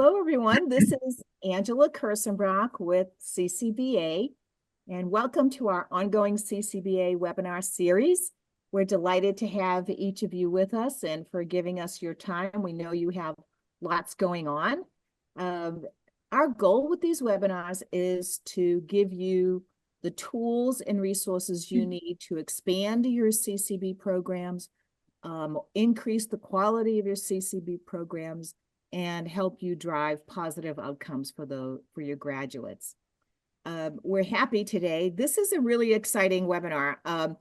Hello, everyone. This is Angela Kirsenbrock with CCBA, and welcome to our ongoing CCBA webinar series. We're delighted to have each of you with us and for giving us your time. We know you have lots going on. Our goal with these webinars is to give you the tools and resources you need to expand your CCB programs, increase the quality of your CCB programs, and help you drive positive outcomes for your graduates. We're happy today. This is a really exciting webinar. A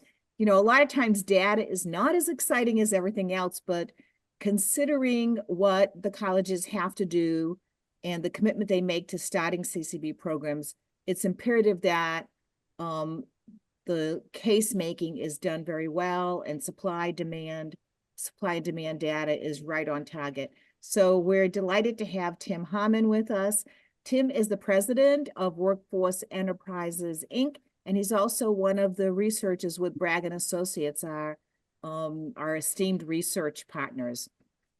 lot of times data is not as exciting as everything else, but considering what the colleges have to do and the commitment they make to starting CCB programs, it's imperative that the case making is done very well and supply and demand data is right on target. So we're delighted to have Tim Harmon with us. Tim is the president of Workforce Enterprises, Inc., and he's also one of the researchers with Bragg Associates, our esteemed research partners.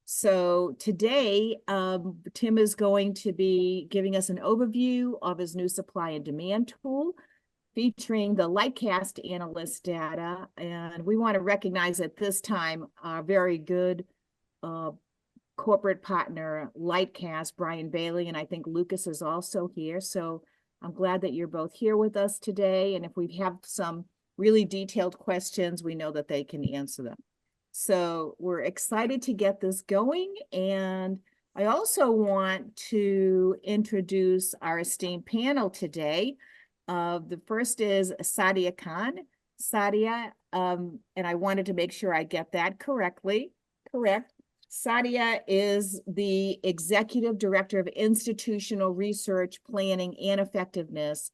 So today, Tim is going to be giving us an overview of his new supply and demand tool, featuring the Lightcast Analyst data. And we want to recognize at this time our very good corporate partner, Lightcast, Brian Bailey, and I think Lucas is also here. So I'm glad that you're both here with us today. And if we have some really detailed questions, we know that they can answer them. So we're excited to get this going. And I also want to introduce our esteemed panel today. The first is Sadya Khan. Sadya, and I wanted to make sure I get that correct. Sadya is the Executive Director of Institutional Research, Planning, and Effectiveness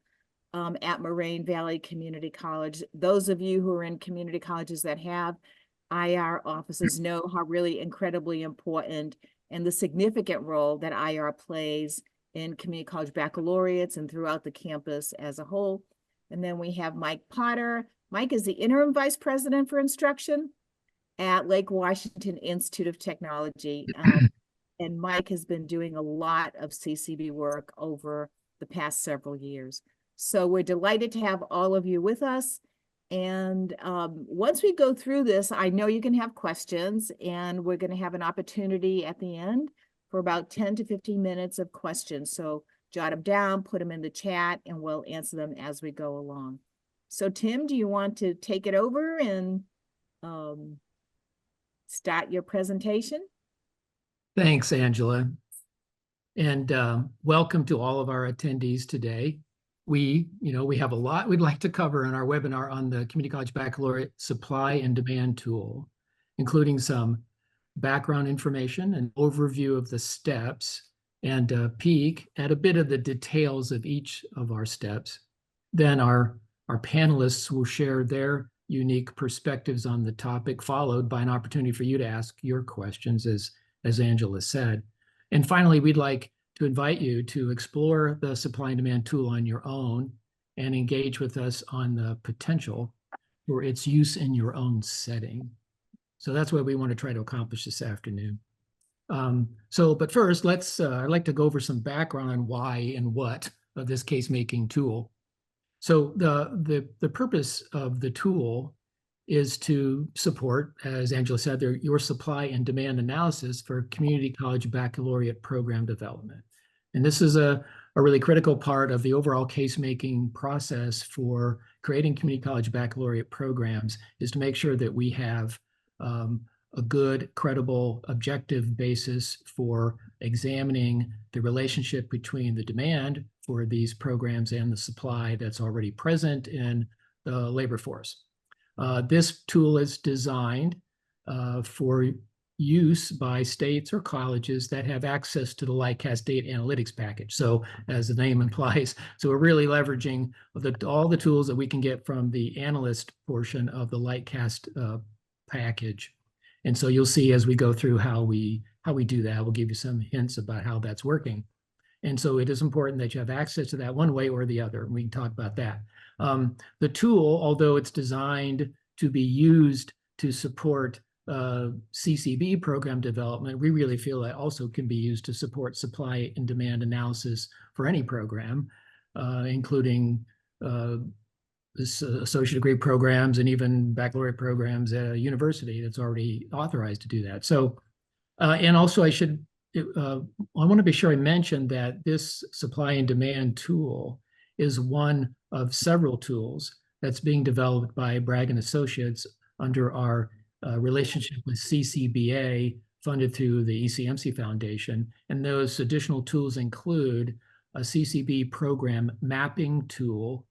at Moraine Valley Community College. Those of you who are in community colleges that have IR offices know how really incredibly important and the significant role that IR plays in community college baccalaureates and throughout the campus as a whole. And then we have Mike Potter. Mike is the Interim Vice President for Instruction at Lake Washington Institute of Technology. And Mike has been doing a lot of CCB work over the past several years. So we're delighted to have all of you with us. And once we go through this, I know you can have questions, and we're going to have an opportunity at the end for about 10 to 15 minutes of questions. So jot them down, put them in the chat, and we'll answer them as we go along. So Tim, do you want to take it over and start your presentation? Thanks, Angela. And welcome to all of our attendees today. We have a lot we'd like to cover in our webinar on the Community College Baccalaureate Supply and Demand Tool, including some background information, an overview of the steps, and a peek at a bit of the details of each of our steps. Then our panelists will share their unique perspectives on the topic, followed by an opportunity for you to ask your questions, as Angela said. And finally, we'd like to invite you to explore the supply and demand tool on your own and engage with us on the potential for its use in your own setting. So that's what we want to try to accomplish this afternoon. But first, I'd like to go over some background on why and what of this case-making tool. So the purpose of the tool is to support, as Angela said, your supply and demand analysis for community college baccalaureate program development. And this is a really critical part of the overall case-making process for creating community college baccalaureate programs, is to make sure that we have a good, credible, objective basis for examining the relationship between the demand for these programs and the supply that's already present in the labor force. This tool is designed for use by states or colleges that have access to the Lightcast data analytics package. So as the name implies, so we're really leveraging all the tools that we can get from the analyst portion of the Lightcast package. And so you'll see as we go through how we do that. We'll give you some hints about how that's working. And so it is important that you have access to that one way or the other. And we can talk about that. The tool, although it's designed to be used to support CCB program development, we really feel that also can be used to support supply and demand analysis for any program, including associate degree programs and even baccalaureate programs at a university that's already authorized to do that. So, and also I want to be sure I mention that this supply and demand tool is one of several tools that's being developed by Bragg Associates under our relationship with CCBA, funded through the ECMC Foundation. And those additional tools include a CCB program mapping tool,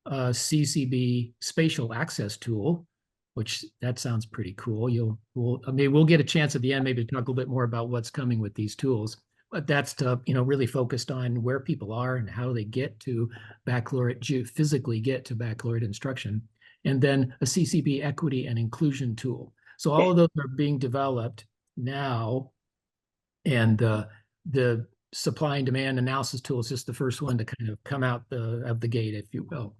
a CCB spatial access tool, which that sounds pretty cool. We'll get a chance at the end maybe to talk a little bit more about what's coming with these tools. But that's to, really focused on where people are and how they get to baccalaureate, physically get to baccalaureate instruction. And then a CCB equity and inclusion tool. So all of those are being developed now. And the supply and demand analysis tool is just the first one to kind of come out of the gate, if you will.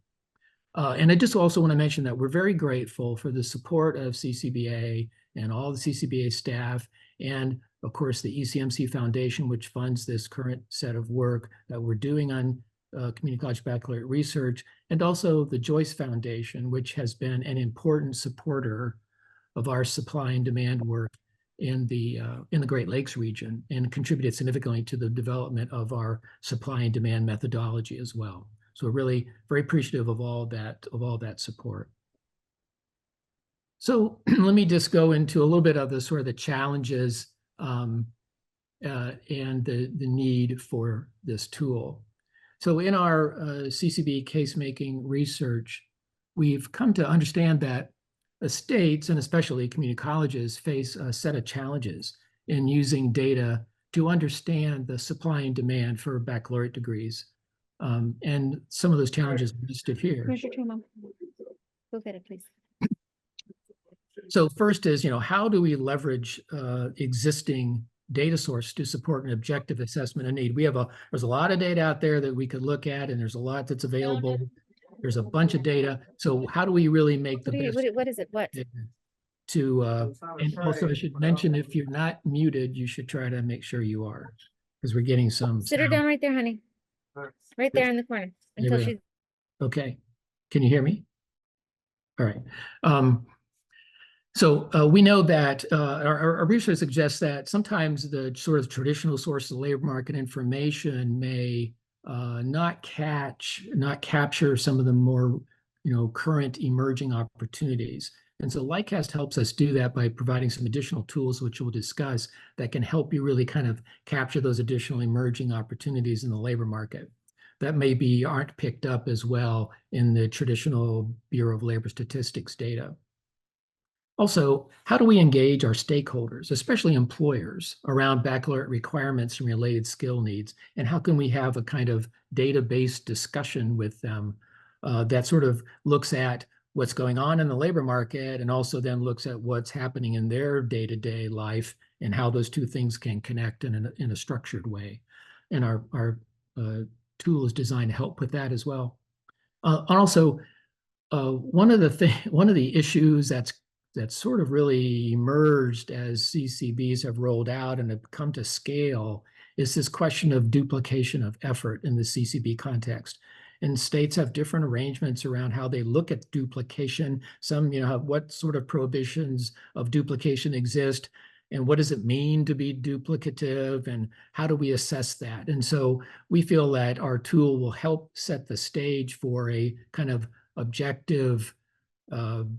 And I just also want to mention that we're very grateful for the support of CCBA and all the CCBA staff, and of course the ECMC Foundation, which funds this current set of work that we're doing on community college baccalaureate research, and also the Joyce Foundation, which has been an important supporter of our supply and demand work in the Great Lakes region, and contributed significantly to the development of our supply and demand methodology as well. So we're really very appreciative of all that support. So let me just go into a little bit of the sort of the challenges and the need for this tool. So in our CCB case-making research, we've come to understand that states, and especially community colleges, face a set of challenges in using data to understand the supply and demand for baccalaureate degrees. And some of those challenges are listed here. Here's your tray, Mom. Go get it, please. So first is, how do we leverage existing data source to support an objective assessment of need? There's a lot of data out there that we could look at, and there's a lot that's available. There's a bunch of data. So how do we really make the best? What is it? What? And also I should mention, if you're not muted, you should try to make sure you are, because we're getting some. Sit her down right there, honey. Right there in the corner until she's. Okay. Can you hear me? All right. So we know that our research suggests that sometimes the sort of traditional sources of labor market information may not capture some of the more current emerging opportunities. And so Lightcast helps us do that by providing some additional tools, which we'll discuss, that can help you really kind of capture those additional emerging opportunities in the labor market that maybe aren't picked up as well in the traditional Bureau of Labor Statistics data. Also, how do we engage our stakeholders, especially employers, around baccalaureate requirements and related skill needs? And how can we have a kind of data-based discussion with them that sort of looks at what's going on in the labor market, and also then looks at what's happening in their day-to-day life and how those two things can connect in a structured way? And our tool is designed to help with that as well. Also, one of the issues that's sort of really emerged as CCBs have rolled out and have come to scale is this question of duplication of effort in the CCB context. And states have different arrangements around how they look at duplication. Some, have what sort of prohibitions of duplication exist, and what does it mean to be duplicative, and how do we assess that? And so we feel that our tool will help set the stage for a kind of objective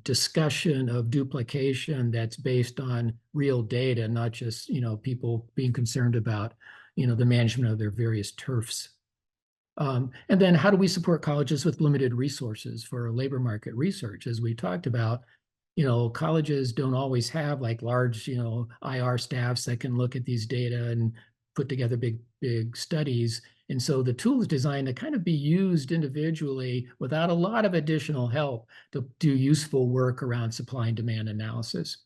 discussion of duplication that's based on real data, not just people being concerned about the management of their various turfs. And then how do we support colleges with limited resources for labor market research? As we talked about, colleges don't always have like large, IR staffs that can look at these data and put together big studies. And so the tool is designed to kind of be used individually without a lot of additional help to do useful work around supply and demand analysis.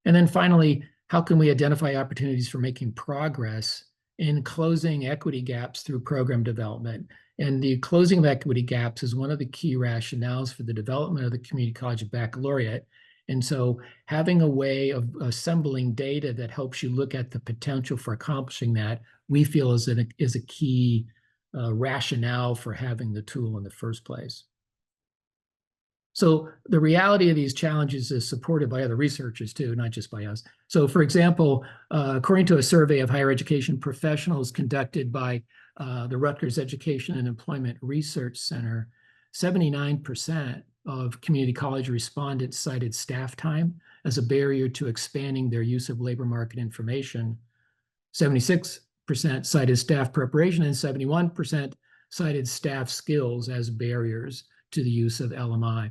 And then finally, how can we identify opportunities for making progress in closing equity gaps through program development? And the closing of equity gaps is one of the key rationales for the development of the community college baccalaureate. And so having a way of assembling data that helps you look at the potential for accomplishing that, we feel is a key rationale for having the tool in the first place. So the reality of these challenges is supported by other researchers too, not just by us. So for example, according to a survey of higher education professionals conducted by the Rutgers Education and Employment Research Center, 79% of community college respondents cited staff time as a barrier to expanding their use of labor market information. 76% cited staff preparation, and 71% cited staff skills as barriers to the use of LMI.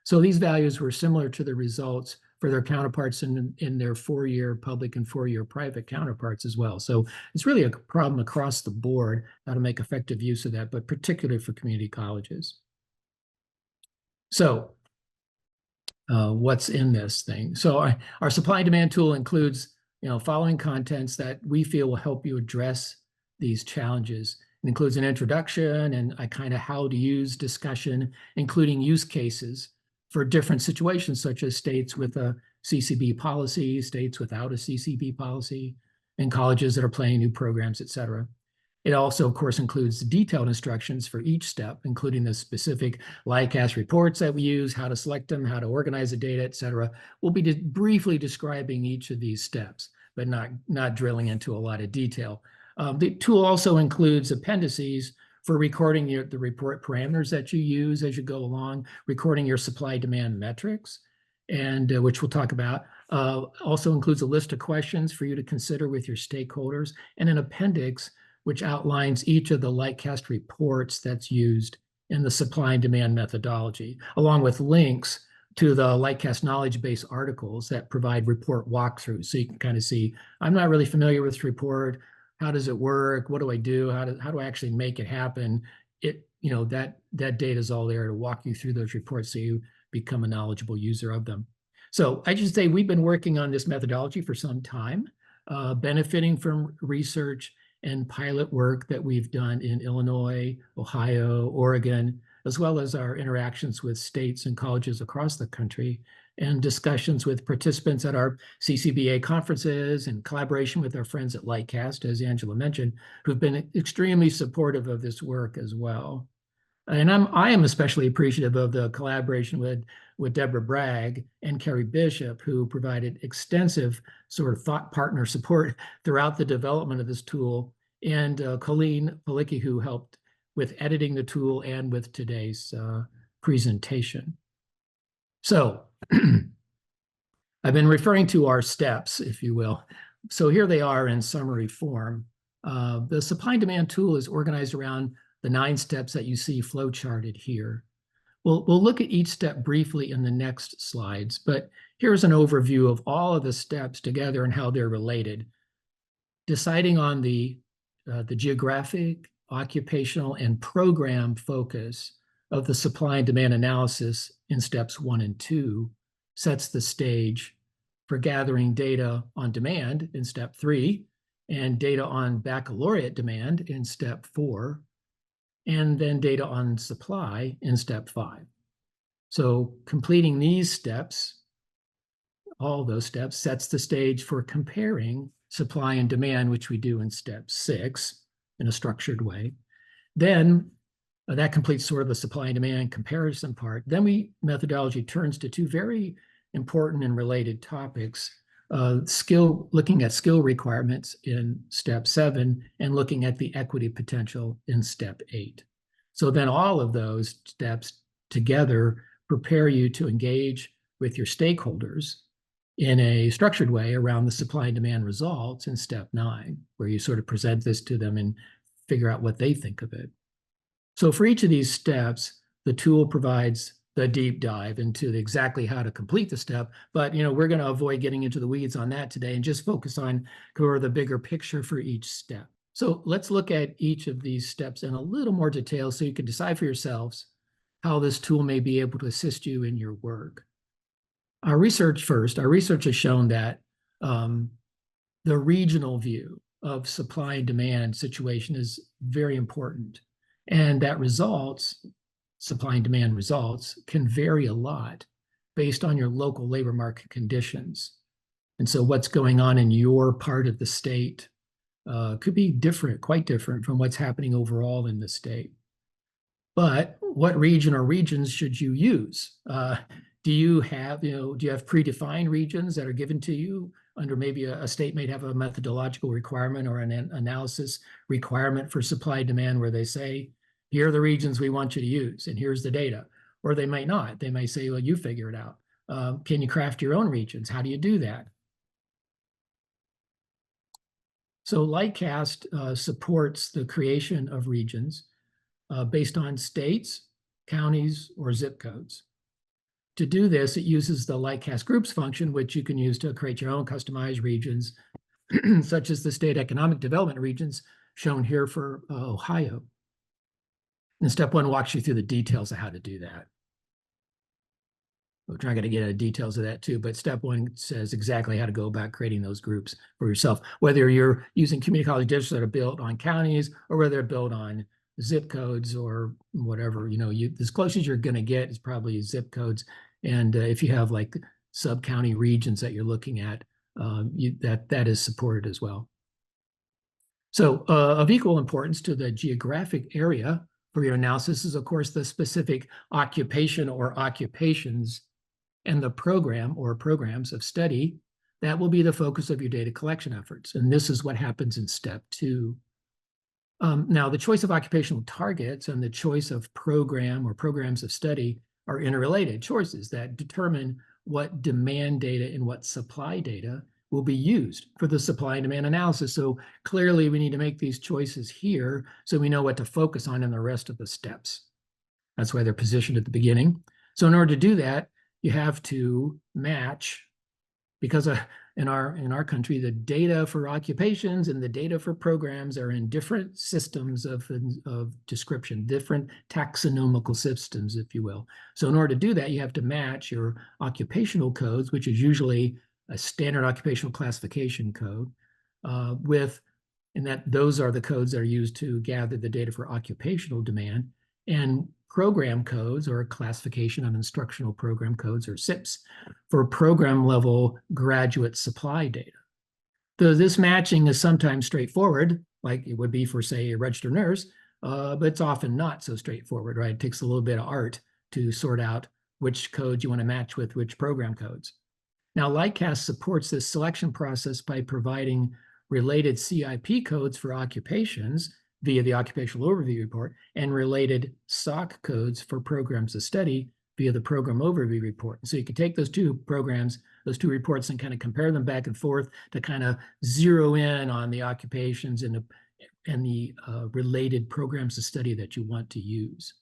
So these values were similar to the results for their counterparts in their four-year public and four-year private counterparts as well. So it's really a problem across the board how to make effective use of that, but particularly for community colleges. So what's in this thing? So our supply and demand tool includes following contents that we feel will help you address these challenges. It includes an introduction and a kind of how to use discussion, including use cases for different situations, such as states with a CCB policy, states without a CCB policy, and colleges that are planning new programs, et cetera. It also, of course, includes detailed instructions for each step, including the specific Lightcast reports that we use, how to select them, how to organize the data, et cetera. We'll be briefly describing each of these steps, but not drilling into a lot of detail. The tool also includes appendices for recording the report parameters that you use as you go along, recording your supply-demand metrics, and which we'll talk about. Also includes a list of questions for you to consider with your stakeholders, and an appendix which outlines each of the Lightcast reports that's used in the supply and demand methodology, along with links to the Lightcast knowledge base articles that provide report walkthroughs. So you can kind of see, I'm not really familiar with this report. How does it work? What do I do? How do I actually make it happen? That data is all there to walk you through those reports so you become a knowledgeable user of them. So I just say we've been working on this methodology for some time, benefiting from research and pilot work that we've done in Illinois, Ohio, Oregon, as well as our interactions with states and colleges across the country, and discussions with participants at our CCBA conferences, and collaboration with our friends at Lightcast, as Angela mentioned, who've been extremely supportive of this work as well. And I am especially appreciative of the collaboration with Deborah Bragg and Carrie Bishop, who provided extensive sort of thought partner support throughout the development of this tool, and Colleen Palicki, who helped with editing the tool and with today's presentation. So I've been referring to our steps, if you will. So here they are in summary form. The supply and demand tool is organized around the 9 steps that you see flowcharted here. We'll look at each step briefly in the next slides, but here's an overview of all of the steps together and how they're related. Deciding on the geographic, occupational, and program focus of the supply and demand analysis in steps 1 and 2 sets the stage for gathering data on demand in step 3, and data on baccalaureate demand in step 4, and then data on supply in step 5. So completing these steps, all those steps, sets the stage for comparing supply and demand, which we do in step 6 in a structured way. Then that completes sort of the supply and demand comparison part. Then methodology turns to 2 very important and related topics, looking at skill requirements in step 7 and looking at the equity potential in step 8. So then all of those steps together prepare you to engage with your stakeholders in a structured way around the supply and demand results in step 9, where you sort of present this to them and figure out what they think of it. So for each of these steps, the tool provides the deep dive into exactly how to complete the step, but we're going to avoid getting into the weeds on that today and just focus on the bigger picture for each step. So let's look at each of these steps in a little more detail so you can decide for yourselves how this tool may be able to assist you in your work. Our research has shown that the regional view of supply and demand situation is very important, and that supply and demand results can vary a lot based on your local labor market conditions. And so what's going on in your part of the state could be different, quite different from what's happening overall in the state. But what region or regions should you use? Do you have predefined regions that are given to you under maybe a state may have a methodological requirement or an analysis requirement for supply demand where they say, here are the regions we want you to use, and here's the data. Or they might not. They may say, well, you figure it out. Can you craft your own regions? How do you do that? So Lightcast supports the creation of regions based on states, counties, or zip codes. To do this, it uses the Lightcast groups function, which you can use to create your own customized regions, such as the state economic development regions shown here for Ohio. And step one walks you through the details of how to do that. We're trying to get into details of that too, but step one says exactly how to go about creating those groups for yourself, whether you're using community college districts that are built on counties or whether they're built on zip codes or whatever. As close as you're going to get is probably zip codes. And if you have like sub-county regions that you're looking at, that is supported as well. So of equal importance to the geographic area for your analysis is, of course, the specific occupation or occupations and the program or programs of study that will be the focus of your data collection efforts. And this is what happens in step two. Now, the choice of occupational targets and the choice of program or programs of study are interrelated choices that determine what demand data and what supply data will be used for the supply and demand analysis. So clearly we need to make these choices here so we know what to focus on in the rest of the steps. That's why they're positioned at the beginning. So in order to do that, you have to match, because in our country, the data for occupations and the data for programs are in different systems of description, different taxonomical systems, if you will. So in order to do that, you have to match your occupational codes, which is usually a standard occupational classification code, those are the codes that are used to gather the data for occupational demand, and program codes or classification of instructional program codes or SIPs for program level graduate supply data. Though this matching is sometimes straightforward, like it would be for, say, a registered nurse, but it's often not so straightforward, right? It takes a little bit of art to sort out which codes you want to match with which program codes. Now, Lightcast supports this selection process by providing related CIP codes for occupations via the Occupational Overview Report and related SOC codes for programs of study via the Program Overview Report. So you can take those two programs, those two reports, and kind of compare them back and forth to kind of zero in on the occupations and the related programs of study that you want to use.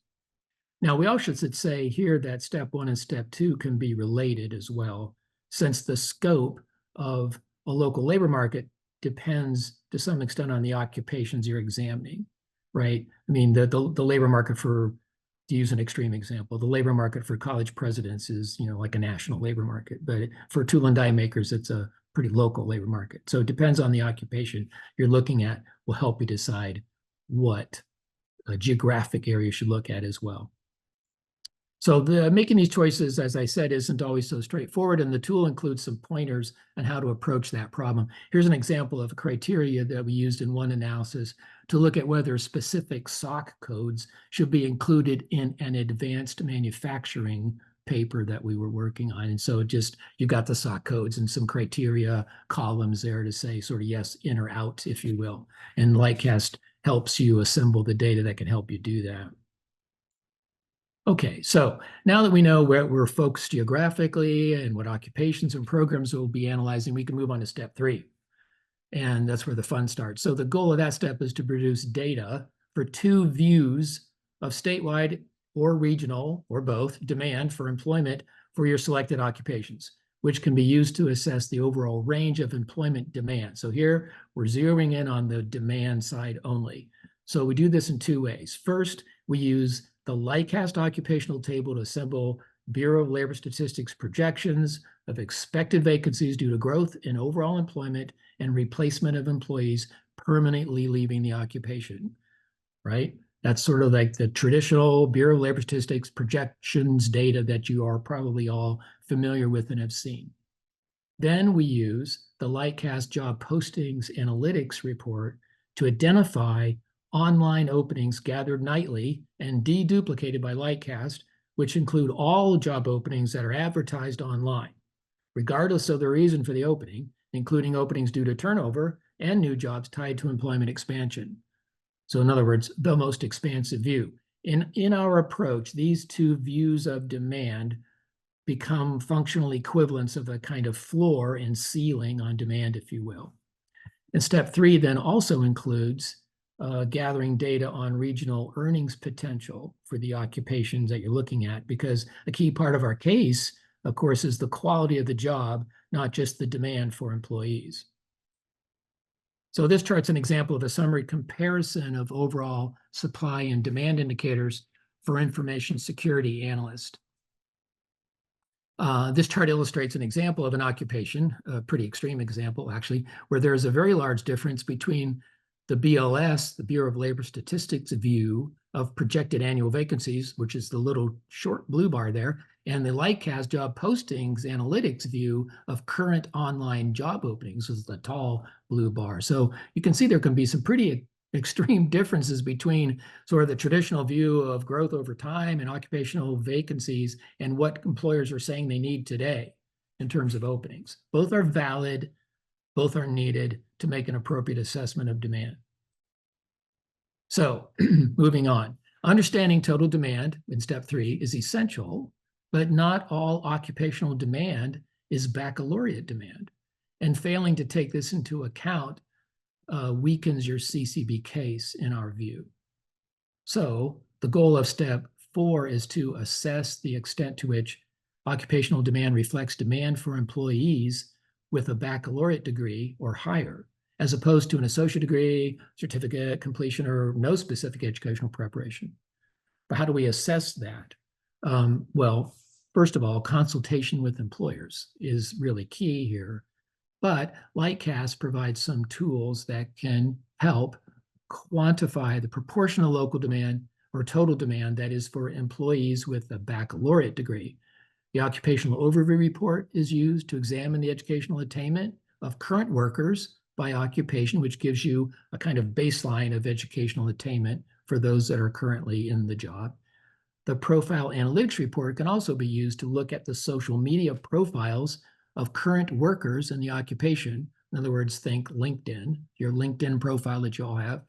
Now, we also should say here that step one and step two can be related as well, since the scope of a local labor market depends to some extent on the occupations you're examining, right? I mean, the labor market for, to use an extreme example, the labor market for college presidents is, like a national labor market, but for tool and die makers, it's a pretty local labor market. So it depends on the occupation you're looking at will help you decide what geographic area you should look at as well. So making these choices, as I said, isn't always so straightforward, and the tool includes some pointers on how to approach that problem. Here's an example of a criteria that we used in one analysis to look at whether specific SOC codes should be included in an advanced manufacturing paper that we were working on. And so you got the SOC codes and some criteria columns there to say sort of yes, in or out, if you will. And Lightcast helps you assemble the data that can help you do that. Okay, so now that we know where we're focused geographically and what occupations and programs we'll be analyzing, we can move on to step three. And that's where the fun starts. So the goal of that step is to produce data for two views of statewide or regional or both demand for employment for your selected occupations, which can be used to assess the overall range of employment demand. So here we're zeroing in on the demand side only. So we do this in two ways. First, we use the Lightcast occupational table to assemble Bureau of Labor Statistics projections of expected vacancies due to growth in overall employment and replacement of employees permanently leaving the occupation, right? That's sort of like the traditional Bureau of Labor Statistics projections data that you are probably all familiar with and have seen. Then we use the Lightcast Job Postings Analytics report to identify online openings gathered nightly and deduplicated by Lightcast, which include all job openings that are advertised online, regardless of the reason for the opening, including openings due to turnover and new jobs tied to employment expansion. So in other words, the most expansive view. In our approach, these two views of demand become functional equivalents of a kind of floor and ceiling on demand, if you will. And step 3 then also includes gathering data on regional earnings potential for the occupations that you're looking at, because a key part of our case, of course, is the quality of the job, not just the demand for employees. So this chart's an example of a summary comparison of overall supply and demand indicators for information security analysts. This chart illustrates an example of an occupation, a pretty extreme example actually, where there's a very large difference between the BLS, the Bureau of Labor Statistics view of projected annual vacancies, which is the little short blue bar there, and the Lightcast Job Postings Analytics view of current online job openings, which is the tall blue bar. So you can see there can be some pretty extreme differences between sort of the traditional view of growth over time and occupational vacancies and what employers are saying they need today in terms of openings. Both are valid, both are needed to make an appropriate assessment of demand. So moving on, understanding total demand in step 3 is essential, but not all occupational demand is baccalaureate demand. And failing to take this into account weakens your CCB case in our view. So the goal of step 4 is to assess the extent to which occupational demand reflects demand for employees with a baccalaureate degree or higher, as opposed to an associate degree, certificate, completion, or no specific educational preparation. But how do we assess that? Well, first of all, consultation with employers is really key here. But Lightcast provides some tools that can help quantify the proportional local demand or total demand that is for employees with a baccalaureate degree. The Occupational Overview Report is used to examine the educational attainment of current workers by occupation, which gives you a kind of baseline of educational attainment for those that are currently in the job. The Profile Analytics Report can also be used to look at the social media profiles of current workers in the occupation. In other words, think LinkedIn. Your LinkedIn profile that you all have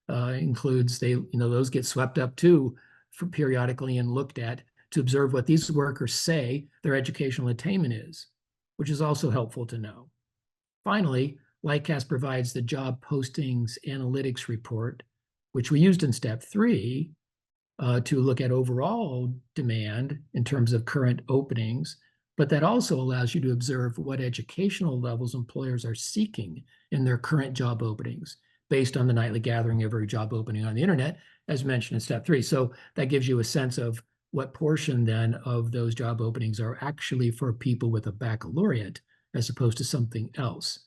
includes, those get swept up too for periodically and looked at to observe what these workers say their educational attainment is, which is also helpful to know. Finally, Lightcast provides the Job Postings Analytics Report, which we used in step 3 to look at overall demand in terms of current openings, but that also allows you to observe what educational levels employers are seeking in their current job openings based on the nightly gathering of every job opening on the internet, as mentioned in step 3. So that gives you a sense of what portion then of those job openings are actually for people with a baccalaureate as opposed to something else.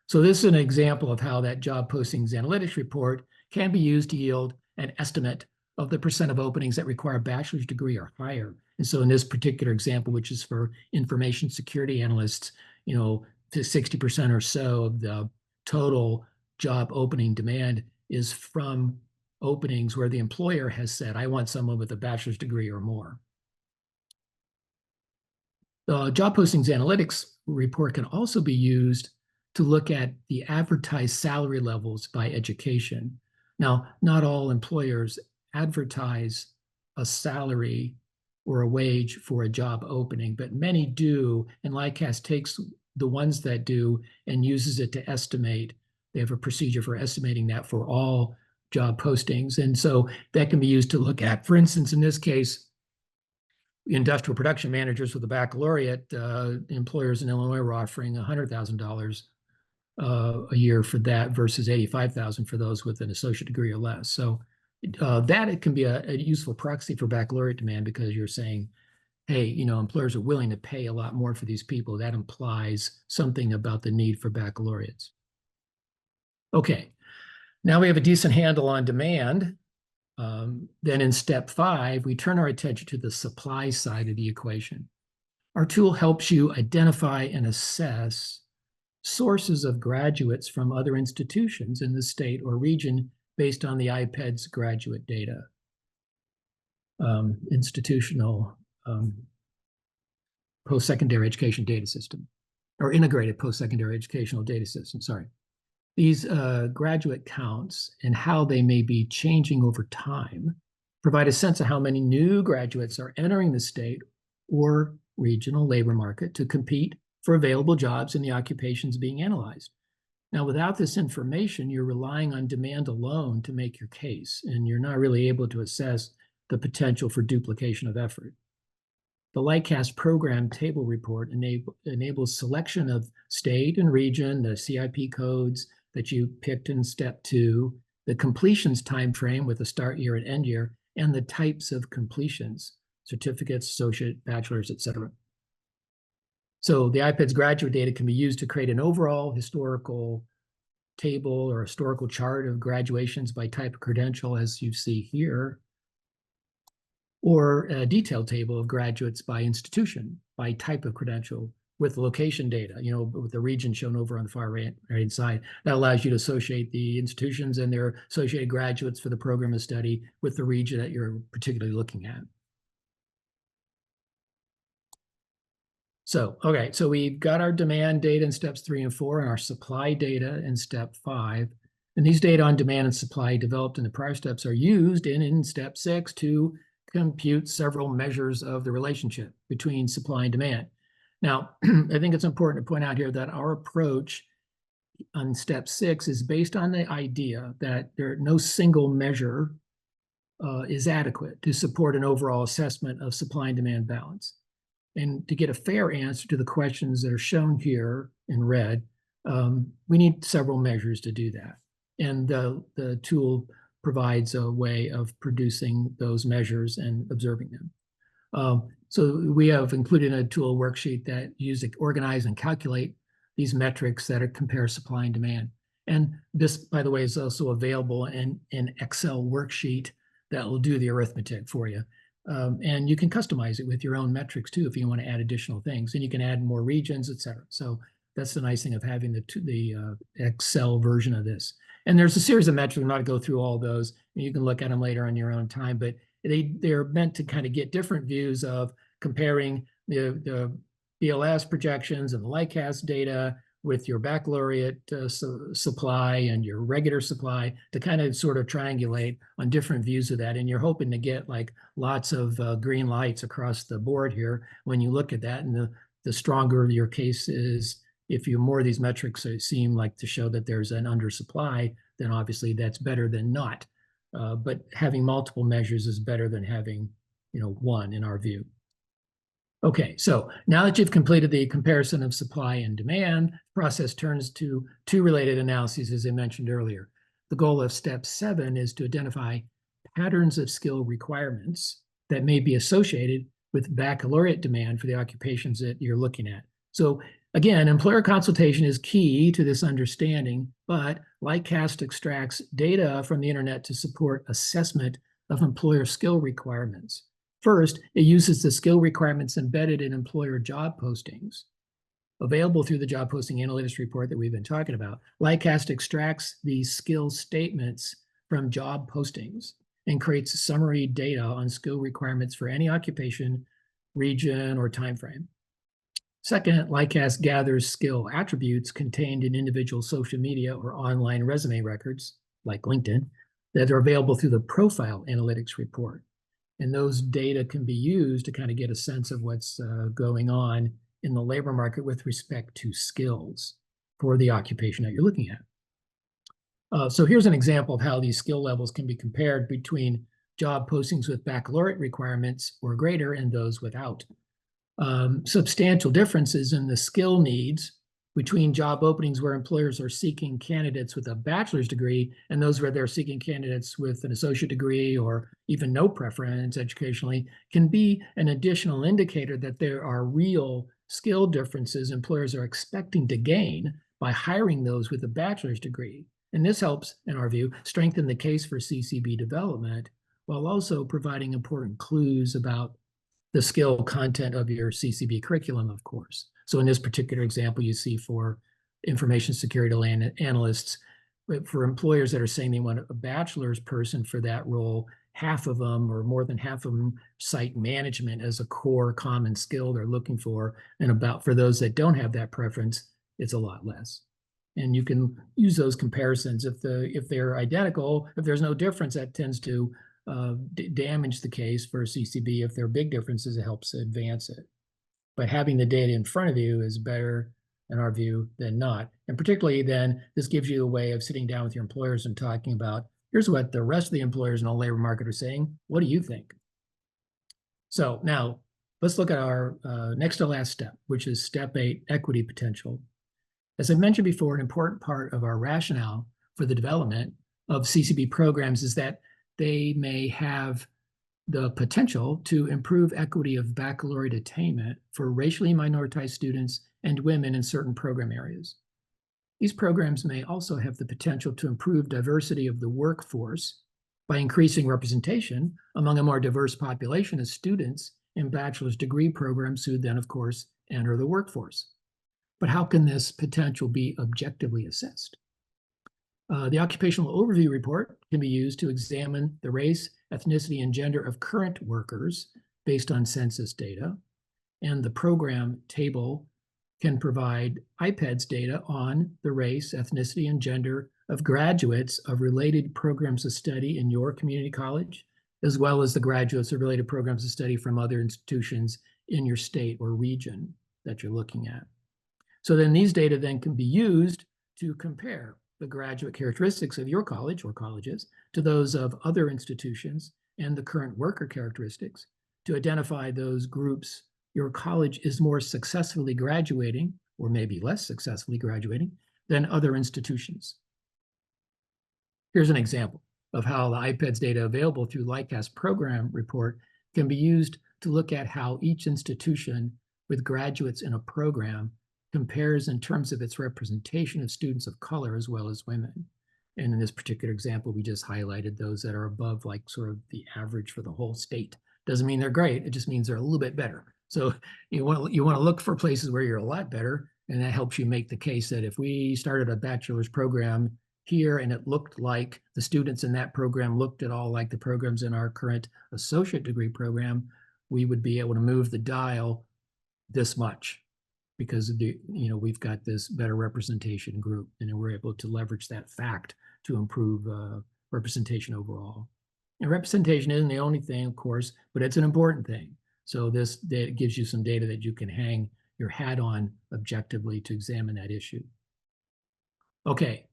So this is an example of how that Job Postings Analytics Report can be used to yield an estimate of the percent of openings that require a bachelor's degree or higher. And so in this particular example, which is for information security analysts, to 60% or so of the total job opening demand is from openings where the employer has said, I want someone with a bachelor's degree or more. The Job Postings Analytics Report can also be used to look at the advertised salary levels by education. Now, not all employers advertise a salary or a wage for a job opening, but many do, and Lightcast takes the ones that do and uses it to estimate. They have a procedure for estimating that for all job postings, and so that can be used to look at, for instance, in this case, industrial production managers with a baccalaureate, employers in Illinois were offering $100,000 a year for that versus $85,000 for those with an associate degree or less. So that it can be a useful proxy for baccalaureate demand, because you're saying, hey, employers are willing to pay a lot more for these people. That implies something about the need for baccalaureates. Okay, now we have a decent handle on demand. Then in step 5, we turn our attention to the supply side of the equation. Our tool helps you identify and assess sources of graduates from other institutions in the state or region based on the IPED's graduate data. Institutional post-secondary education data system, or integrated post-secondary educational data system, sorry. These graduate counts and how they may be changing over time provide a sense of how many new graduates are entering the state or regional labor market to compete for available jobs in the occupations being analyzed. Now, without this information, you're relying on demand alone to make your case, and you're not really able to assess the potential for duplication of effort. The Lightcast program table report enables selection of state and region, the CIP codes that you picked in step 2, the completions timeframe with a start year and end year, and the types of completions, certificates, associate, bachelor's, etc. So the IPED's graduate data can be used to create an overall historical table or historical chart of graduations by type of credential, as you see here, or a detailed table of graduates by institution, by type of credential, with location data, with the region shown over on the far right side. That allows you to associate the institutions and their associated graduates for the program of study with the region that you're particularly looking at. So, okay, so we've got our demand data in steps 3 and 4 and our supply data in step 5. And these data on demand and supply developed in the prior steps are used in step 6 to compute several measures of the relationship between supply and demand. Now, I think it's important to point out here that our approach on step 6 is based on the idea that no single measure is adequate to support an overall assessment of supply and demand balance. And to get a fair answer to the questions that are shown here in red, we need several measures to do that. And the tool provides a way of producing those measures and observing them. So we have included a tool worksheet that uses to organize and calculate these metrics that compare supply and demand. And this, by the way, is also available in an Excel worksheet that will do the arithmetic for you. And you can customize it with your own metrics too if you want to add additional things, and you can add more regions, et cetera. So that's the nice thing of having the Excel version of this. And there's a series of metrics. I'm not going to go through all those. You can look at them later on your own time, but they're meant to kind of get different views of comparing the BLS projections and the Lightcast data with your baccalaureate supply and your regular supply to kind of sort of triangulate on different views of that. And you're hoping to get like lots of green lights across the board here when you look at that. And the stronger your case is, if more of these metrics seem like to show that there's an undersupply, then obviously that's better than not. But having multiple measures is better than having, one in our view. Okay, so now that you've completed the comparison of supply and demand, the process turns to 2 related analyses, as I mentioned earlier. The goal of step 7 is to identify patterns of skill requirements that may be associated with baccalaureate demand for the occupations that you're looking at. So again, employer consultation is key to this understanding, but Lightcast extracts data from the internet to support assessment of employer skill requirements. First, it uses the skill requirements embedded in employer job postings, available through the job posting analytics report that we've been talking about. Lightcast extracts these skill statements from job postings and creates summary data on skill requirements for any occupation, region, or time frame. Second, Lightcast gathers skill attributes contained in individual social media or online resume records, like LinkedIn, that are available through the profile analytics report. And those data can be used to kind of get a sense of what's going on in the labor market with respect to skills for the occupation that you're looking at. So here's an example of how these skill levels can be compared between job postings with baccalaureate requirements or greater and those without. Substantial differences in the skill needs between job openings where employers are seeking candidates with a bachelor's degree and those where they're seeking candidates with an associate degree or even no preference educationally can be an additional indicator that there are real skill differences employers are expecting to gain by hiring those with a bachelor's degree. And this helps, in our view, strengthen the case for CCB development while also providing important clues about the skill content of your CCB curriculum, of course. So in this particular example, you see for information security analysts, for employers that are saying they want a bachelor's person for that role, half of them or more than half of them cite management as a core common skill they're looking for. And about for those that don't have that preference, it's a lot less. And you can use those comparisons. If they're identical, if there's no difference, that tends to damage the case for CCB. If there are big differences, it helps advance it. But having the data in front of you is better, in our view, than not. And particularly then, this gives you a way of sitting down with your employers and talking about, here's what the rest of the employers in the labor market are saying. What do you think? So now let's look at our next to last step, which is step 8, equity potential. As I mentioned before, an important part of our rationale for the development of CCB programs is that they may have the potential to improve equity of baccalaureate attainment for racially minoritized students and women in certain program areas. These programs may also have the potential to improve diversity of the workforce by increasing representation among a more diverse population of students in bachelor's degree programs who then, of course, enter the workforce. But how can this potential be objectively assessed? The Occupational Overview Report can be used to examine the race, ethnicity, and gender of current workers based on census data. And the program table can provide IPEDS data on the race, ethnicity, and gender of graduates of related programs of study in your community college, as well as the graduates of related programs of study from other institutions in your state or region that you're looking at. So then these data then can be used to compare the graduate characteristics of your college or colleges to those of other institutions and the current worker characteristics to identify those groups your college is more successfully graduating or maybe less successfully graduating than other institutions. Here's an example of how the IPEDS data available through Lightcast program report can be used to look at how each institution with graduates in a program compares in terms of its representation of students of color as well as women. And in this particular example, we just highlighted those that are above like sort of the average for the whole state. Doesn't mean they're great, it just means they're a little bit better. So you want to look for places where you're a lot better, and that helps you make the case that if we started a bachelor's program here and it looked like the students in that program looked at all like the programs in our current associate degree program, we would be able to move the dial this much, because we've got this better representation group, and we're able to leverage that fact to improve representation overall. And representation isn't the only thing, of course, but it's an important thing. So this gives you some data that you can hang your hat on objectively to examine that issue. Okay,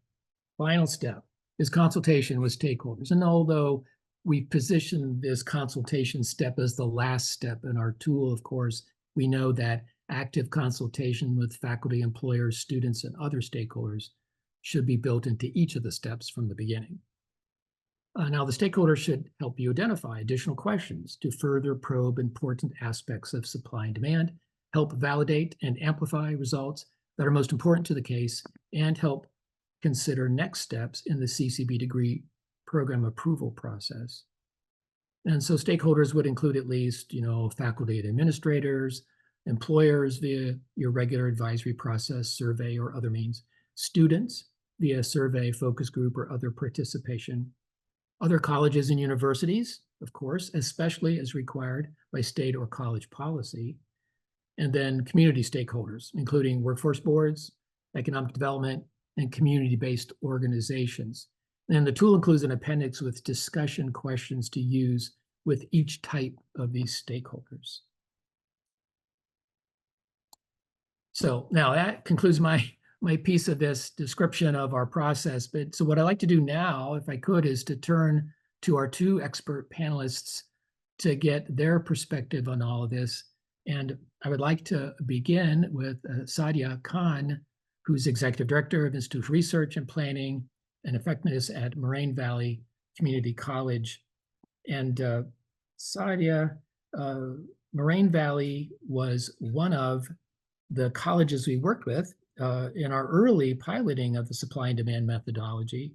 final step is consultation with stakeholders. And although we position this consultation step as the last step in our tool, of course, we know that active consultation with faculty, employers, students, and other stakeholders should be built into each of the steps from the beginning. Now, the stakeholders should help you identify additional questions to further probe important aspects of supply and demand, help validate and amplify results that are most important to the case, and help consider next steps in the CCB degree program approval process. And so stakeholders would include at least, faculty and administrators, employers via your regular advisory process, survey, or other means, students via survey, focus group, or other participation, other colleges and universities, of course, especially as required by state or college policy, and then community stakeholders, including workforce boards, economic development, and community-based organizations. And the tool includes an appendix with discussion questions to use with each type of these stakeholders. So now that concludes my piece of this description of our process. But so what I'd like to do now, if I could, is to turn to our two expert panelists to get their perspective on all of this. And I would like to begin with Sadya Khan, who's Executive Director of Institute for Research and Planning and Effectiveness at Moraine Valley Community College. And Sadya, Moraine Valley was one of the colleges we worked with in our early piloting of the supply and demand methodology.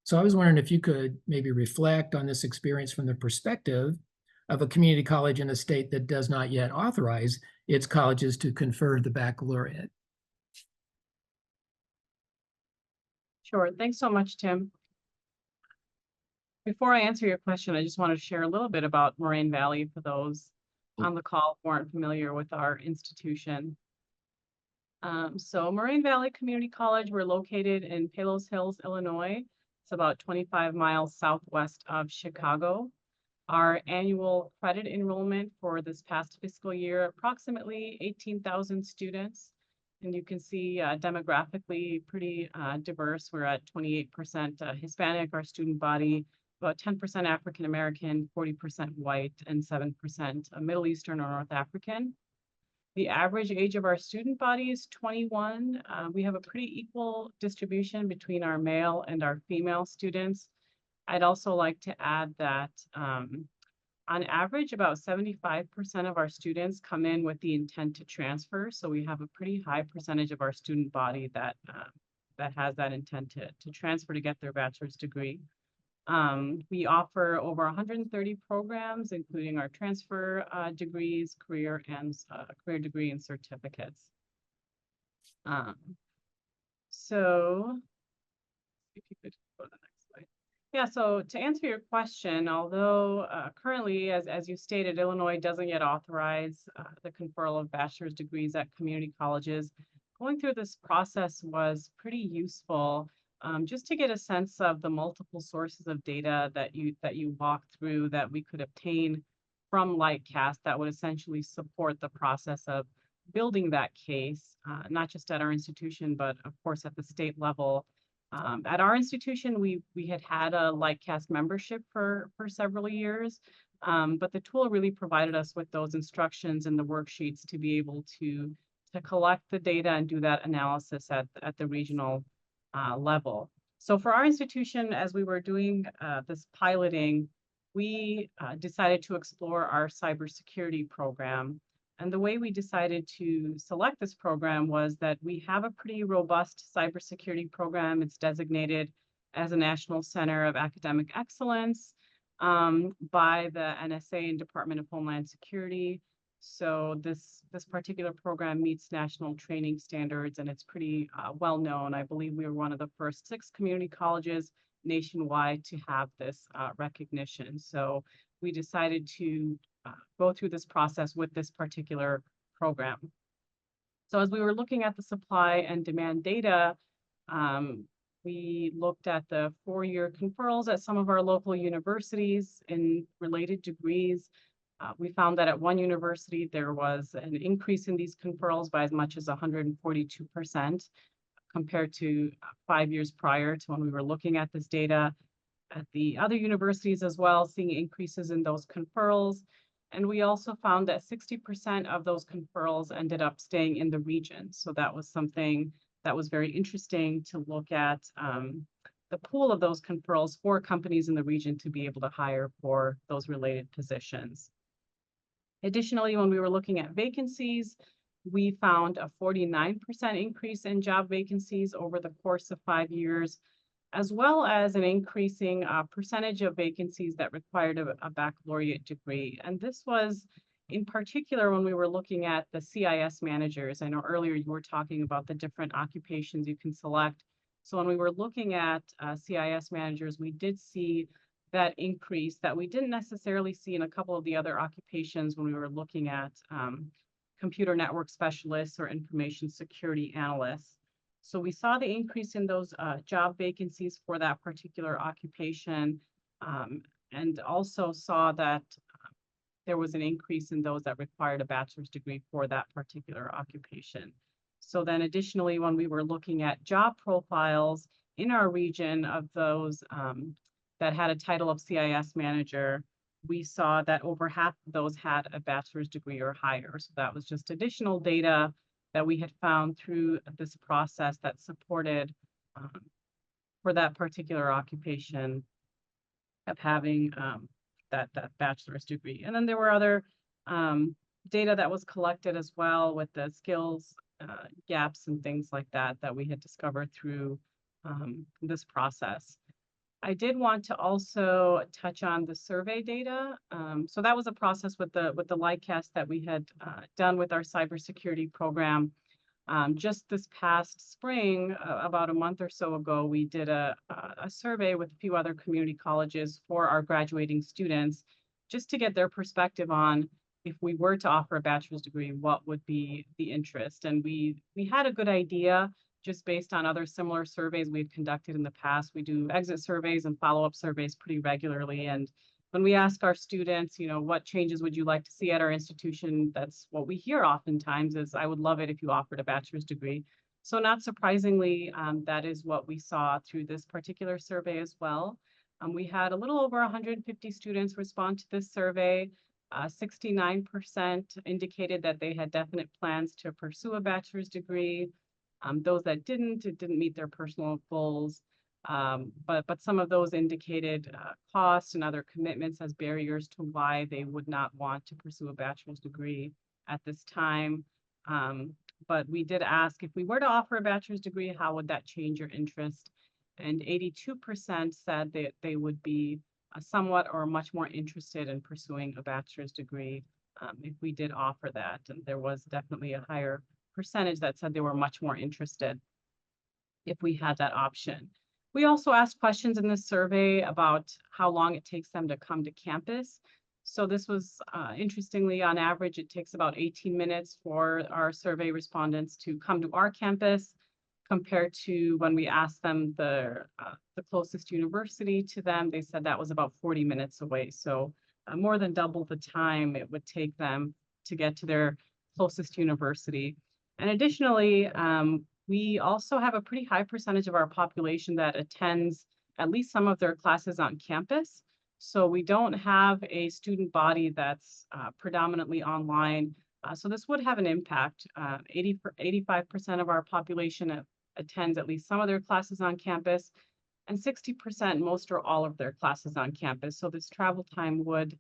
So I was wondering if you could maybe reflect on this experience from the perspective of a community college in a state that does not yet authorize its colleges to confer the baccalaureate. Sure. Thanks so much, Tim. Before I answer your question, I just want to share a little bit about Moraine Valley for those on the call who aren't familiar with our institution. So Moraine Valley Community College, we're located in Palos Hills, Illinois. It's about 25 miles southwest of Chicago. Our annual credit enrollment for this past fiscal year, approximately 18,000 students. And you can see demographically pretty diverse. We're at 28% Hispanic, our student body, about 10% African American, 40% white, and 7% Middle Eastern or North African. The average age of our student body is 21. We have a pretty equal distribution between our male and our female students. I'd also like to add that on average, about 75% of our students come in with the intent to transfer. So we have a pretty high percentage of our student body that has that intent to transfer to get their bachelor's degree. We offer over 130 programs, including our transfer degrees, career degree and certificates. So if you could go to the next slide. Yeah, so to answer your question, although currently, as you stated, Illinois doesn't yet authorize the conferral of bachelor's degrees at community colleges, going through this process was pretty useful. Just to get a sense of the multiple sources of data that you walk through that we could obtain from Lightcast that would essentially support the process of building that case, not just at our institution, but of course at the state level. At our institution, we had a Lightcast membership for several years, but the tool really provided us with those instructions and the worksheets to be able to collect the data and do that analysis at the regional level. So for our institution, as we were doing this piloting, we decided to explore our cybersecurity program. And the way we decided to select this program was that we have a pretty robust cybersecurity program. It's designated as a National Center of Academic Excellence by the NSA and Department of Homeland Security. So this particular program meets national training standards, and it's pretty well known. I believe we were one of the first 6 community colleges nationwide to have this recognition. So we decided to go through this process with this particular program. So as we were looking at the supply and demand data, we looked at the 4-year conferrals at some of our local universities in related degrees. We found that at one university, there was an increase in these conferrals by as much as 142% compared to 5 years prior to when we were looking at this data. At the other universities as well, seeing increases in those conferrals. And we also found that 60% of those conferrals ended up staying in the region. So that was something that was very interesting to look at the pool of those conferrals for companies in the region to be able to hire for those related positions. Additionally, when we were looking at vacancies, we found a 49% increase in job vacancies over the course of 5 years, as well as an increasing percentage of vacancies that required a baccalaureate degree. And this was in particular when we were looking at the CIS managers. I know earlier you were talking about the different occupations you can select. So when we were looking at CIS managers, we did see that increase that we didn't necessarily see in a couple of the other occupations when we were looking at computer network specialists or information security analysts. So we saw the increase in those job vacancies for that particular occupation, and also saw that there was an increase in those that required a bachelor's degree for that particular occupation. So then additionally, when we were looking at job profiles in our region of those that had a title of CIS manager, we saw that over half of those had a bachelor's degree or higher. So that was just additional data that we had found through this process that supported for that particular occupation of having that bachelor's degree. And then there were other data that was collected as well with the skills gaps and things like that that we had discovered through this process. I did want to also touch on the survey data. So that was a process with the Lightcast that we had done with our cybersecurity program. Just this past spring, about a month or so ago, we did a survey with a few other community colleges for our graduating students, just to get their perspective on if we were to offer a bachelor's degree, what would be the interest. And we had a good idea just based on other similar surveys we've conducted in the past. We do exit surveys and follow-up surveys pretty regularly. And when we ask our students, you know, what changes would you like to see at our institution? That's what we hear oftentimes is, I would love it if you offered a bachelor's degree. So not surprisingly, that is what we saw through this particular survey as well. We had a little over 150 students respond to this survey. 69% indicated that they had definite plans to pursue a bachelor's degree. Those that didn't, it didn't meet their personal goals. But some of those indicated cost and other commitments as barriers to why they would not want to pursue a bachelor's degree at this time. But we did ask, if we were to offer a bachelor's degree, how would that change your interest? And 82% said that they would be somewhat or much more interested in pursuing a bachelor's degree if we did offer that. And there was definitely a higher percentage that said they were much more interested if we had that option. We also asked questions in this survey about how long it takes them to come to campus. So this was interestingly, on average, it takes about 18 minutes for our survey respondents to come to our campus, compared to when we asked them the closest university to them. They said that was about 40 minutes away. So more than double the time it would take them to get to their closest university. And additionally, we also have a pretty high percentage of our population that attends at least some of their classes on campus. So we don't have a student body that's predominantly online. So this would have an impact. 85% of our population attends at least some of their classes on campus, and 60%, most or all of their classes on campus. So this travel time would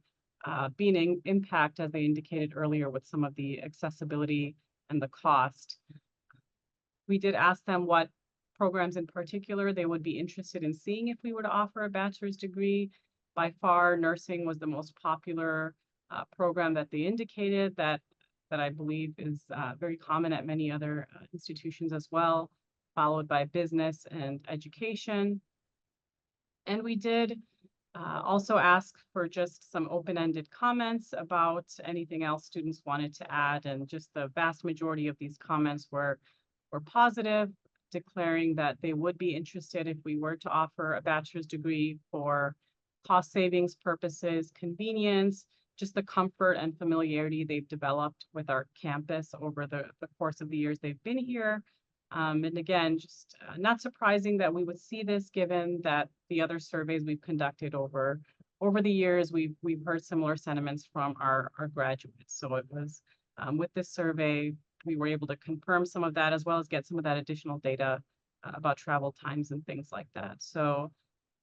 be an impact, as they indicated earlier, with some of the accessibility and the cost. We did ask them what programs in particular they would be interested in seeing if we were to offer a bachelor's degree. By far, nursing was the most popular program that they indicated, that I believe is very common at many other institutions as well, followed by business and education. And we did also ask for just some open-ended comments about anything else students wanted to add, and just the vast majority of these comments were positive, declaring that they would be interested if we were to offer a bachelor's degree for cost savings purposes, convenience, just the comfort and familiarity they've developed with our campus over the course of the years they've been here. And again, just not surprising that we would see this, given that the other surveys we've conducted over the years, we've heard similar sentiments from our graduates. So it was with this survey, we were able to confirm some of that, as well as get some of that additional data about travel times and things like that. So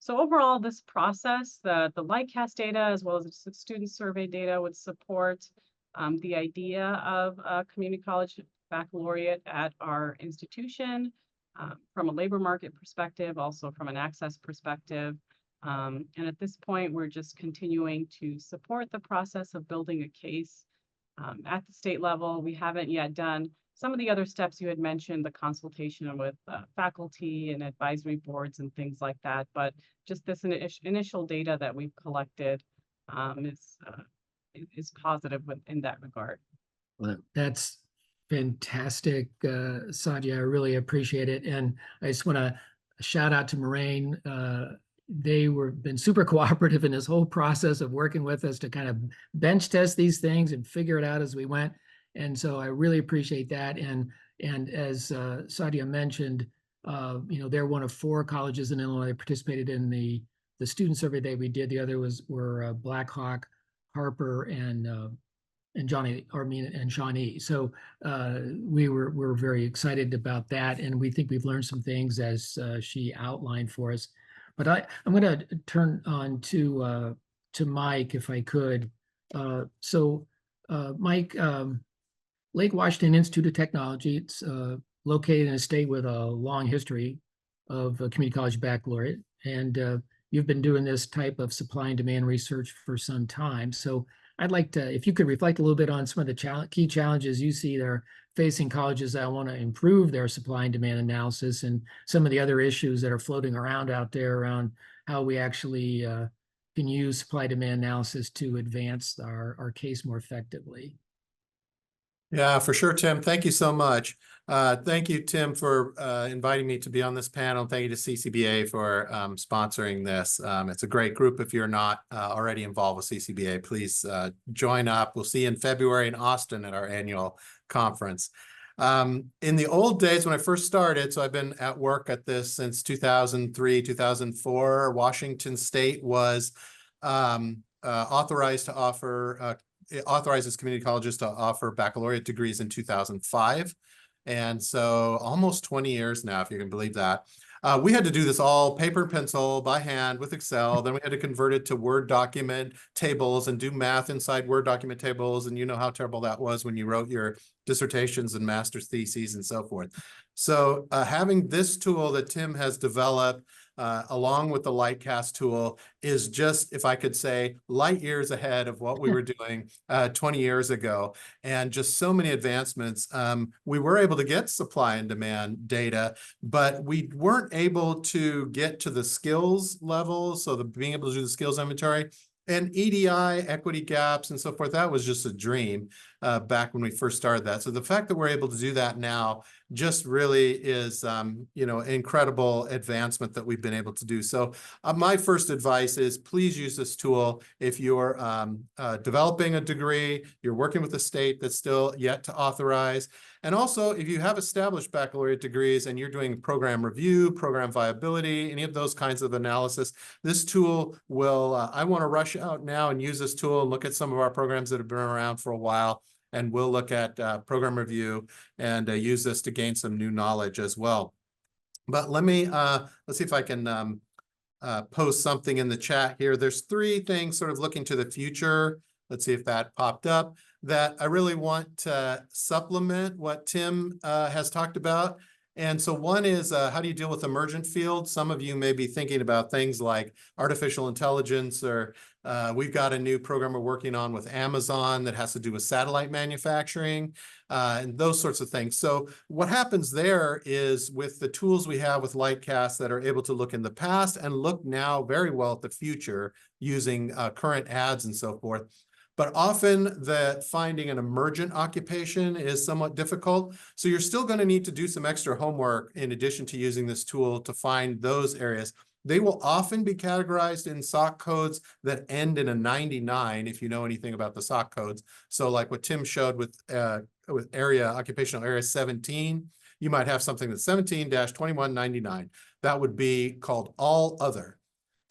overall, this process, the Lightcast data, as well as the student survey data, would support the idea of a community college baccalaureate at our institution from a labor market perspective, also from an access perspective. And at this point, we're just continuing to support the process of building a case at the state level. We haven't yet done some of the other steps you had mentioned, the consultation with faculty and advisory boards and things like that. But just this initial data that we've collected is positive in that regard. Well, that's fantastic, Sadya. I really appreciate it. And I just want to shout out to Moraine. They been super cooperative in this whole process of working with us to kind of bench test these things and figure it out as we went. And so I really appreciate that. And as Sadya mentioned, they're one of 4 colleges in Illinois that participated in the student survey that we did. The other were Black Hawk, Harper, and Shawnee. So we're very excited about that, and we think we've learned some things as she outlined for us. But I'm going to turn on to Mike, if I could. Mike, Lake Washington Institute of Technology, it's located in a state with a long history of community college baccalaureate, and you've been doing this type of supply and demand research for some time. So I'd like to, if you could reflect a little bit on some of the key challenges you see that are facing colleges that want to improve their supply and demand analysis, and some of the other issues that are floating around out there around how we actually can use supply demand analysis to advance our case more effectively. Yeah, for sure, Tim. Thank you so much. Thank you, Tim, for inviting me to be on this panel. Thank you to CCBA for sponsoring this. It's a great group. If you're not already involved with CCBA, please join up. We'll see you in February in Austin at our annual conference. In the old days when I first started, so I've been at work at this since 2003, 2004, Washington State was authorized to offer it authorizes community colleges to offer baccalaureate degrees in 2005. And so almost 20 years now, if you can believe that. We had to do this all paper and pencil by hand with Excel. Then we had to convert it to Word document tables and do math inside Word document tables. And you know how terrible that was when you wrote your dissertations and master's theses and so forth. So having this tool that Tim has developed along with the Lightcast tool is just, if I could say, light years ahead of what we were doing 20 years ago, and just so many advancements. We were able to get supply and demand data, but we weren't able to get to the skills level. So being able to do the skills inventory and EDI, equity gaps, and so forth, that was just a dream back when we first started that. So the fact that we're able to do that now just really is, you know, incredible advancement that we've been able to do. So my first advice is please use this tool if you're developing a degree, you're working with a state that's still yet to authorize. And also, if you have established baccalaureate degrees and you're doing program review, program viability, any of those kinds of analysis, this tool will, I want to rush out now and use this tool and look at some of our programs that have been around for a while. And we'll look at program review and use this to gain some new knowledge as well. But let me, let's see if I can post something in the chat here. There's 3 things sort of looking to the future. Let's see if that popped up, that I really want to supplement what Tim has talked about. And so one is, how do you deal with emergent fields? Some of you may be thinking about things like artificial intelligence, or we've got a new program we're working on with Amazon that has to do with satellite manufacturing, and those sorts of things. So what happens there is, with the tools we have with Lightcast that are able to look in the past and look now very well at the future using current ads and so forth. But often finding an emergent occupation is somewhat difficult. So you're still going to need to do some extra homework in addition to using this tool to find those areas. They will often be categorized in SOC codes that end in a 99, if you know anything about the SOC codes. So like what Tim showed with occupational area 17, you might have something that's 17-2199. That would be called all other.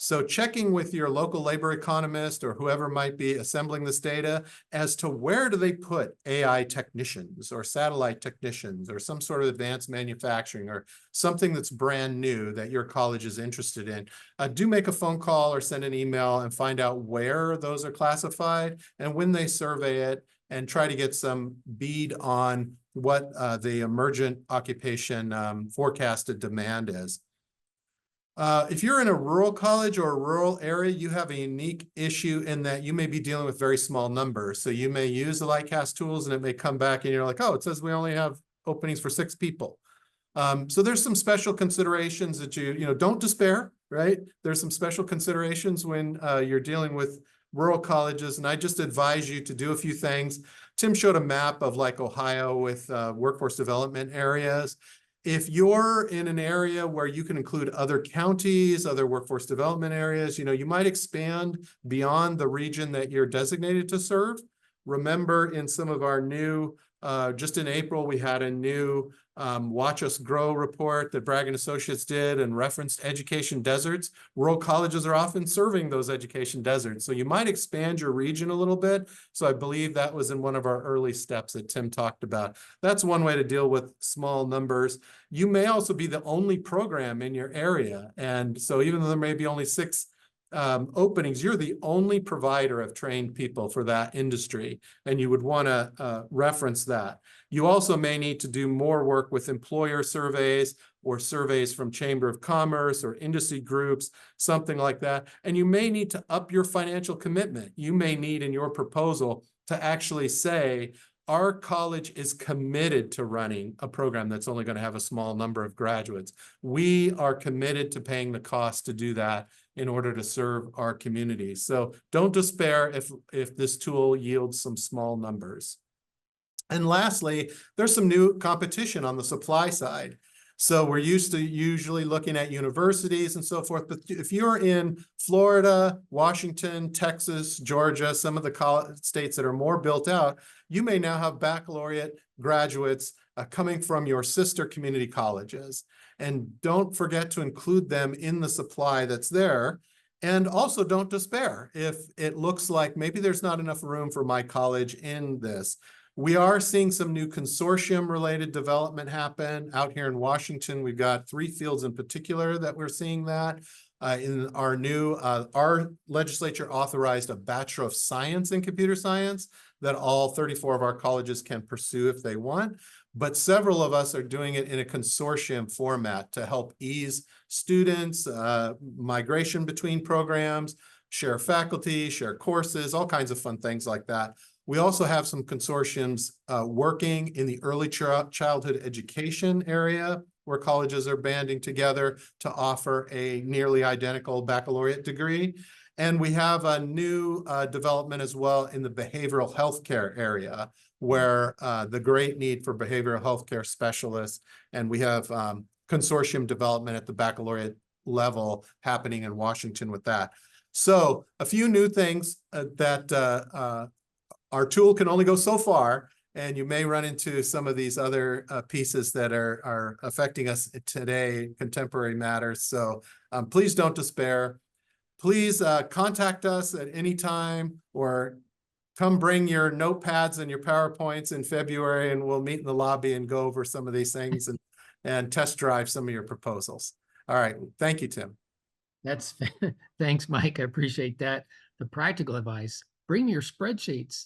So checking with your local labor economist or whoever might be assembling this data as to where do they put AI technicians or satellite technicians or some sort of advanced manufacturing or something that's brand new that your college is interested in. Do make a phone call or send an email and find out where those are classified and when they survey it, and try to get some bead on what the emergent occupation forecasted demand is. If you're in a rural college or a rural area, you have a unique issue in that you may be dealing with very small numbers. So you may use the Lightcast tools and it may come back and you're like, oh, it says we only have openings for 6 people. So there's some special considerations that you don't despair, right? There's some special considerations when you're dealing with rural colleges, and I just advise you to do a few things. Tim showed a map of like Ohio with workforce development areas. If you're in an area where you can include other counties, other workforce development areas, you might expand beyond the region that you're designated to serve. Remember, in some of our new, just in April, we had a new Watch Us Grow report that Bragg Associates did and referenced education deserts. Rural colleges are often serving those education deserts. So you might expand your region a little bit. So I believe that was in one of our early steps that Tim talked about. That's one way to deal with small numbers. You may also be the only program in your area. And so even though there may be only 6 openings, you're the only provider of trained people for that industry, and you would want to reference that. You also may need to do more work with employer surveys or surveys from Chamber of Commerce or industry groups, something like that. And you may need to up your financial commitment. You may need in your proposal to actually say, our college is committed to running a program that's only going to have a small number of graduates. We are committed to paying the cost to do that in order to serve our community. So don't despair if this tool yields some small numbers. And lastly, there's some new competition on the supply side. So we're used to usually looking at universities and so forth, but if you're in Florida, Washington, Texas, Georgia, some of the states that are more built out, you may now have baccalaureate graduates coming from your sister community colleges. And don't forget to include them in the supply that's there. And also don't despair if it looks like maybe there's not enough room for my college in this. We are seeing some new consortium-related development happen out here in Washington. We've got 3 fields in particular that we're seeing that. In our new, our legislature authorized a Bachelor of Science in Computer Science that all 34 of our colleges can pursue if they want. But several of us are doing it in a consortium format to help ease students, migration between programs, share faculty, share courses, all kinds of fun things like that. We also have some consortiums working in the early childhood education area where colleges are banding together to offer a nearly identical baccalaureate degree. And we have a new development as well in the behavioral healthcare area where the great need for behavioral healthcare specialists, and we have consortium development at the baccalaureate level happening in Washington with that. So a few new things that our tool can only go so far, and you may run into some of these other pieces that are affecting us today, contemporary matters. So please don't despair. Please contact us at any time, or come bring your notepads and your PowerPoints in February, and we'll meet in the lobby and go over some of these things and test drive some of your proposals. All right. Thank you, Tim. Thanks, Mike. I appreciate that. The practical advice, bring your spreadsheets.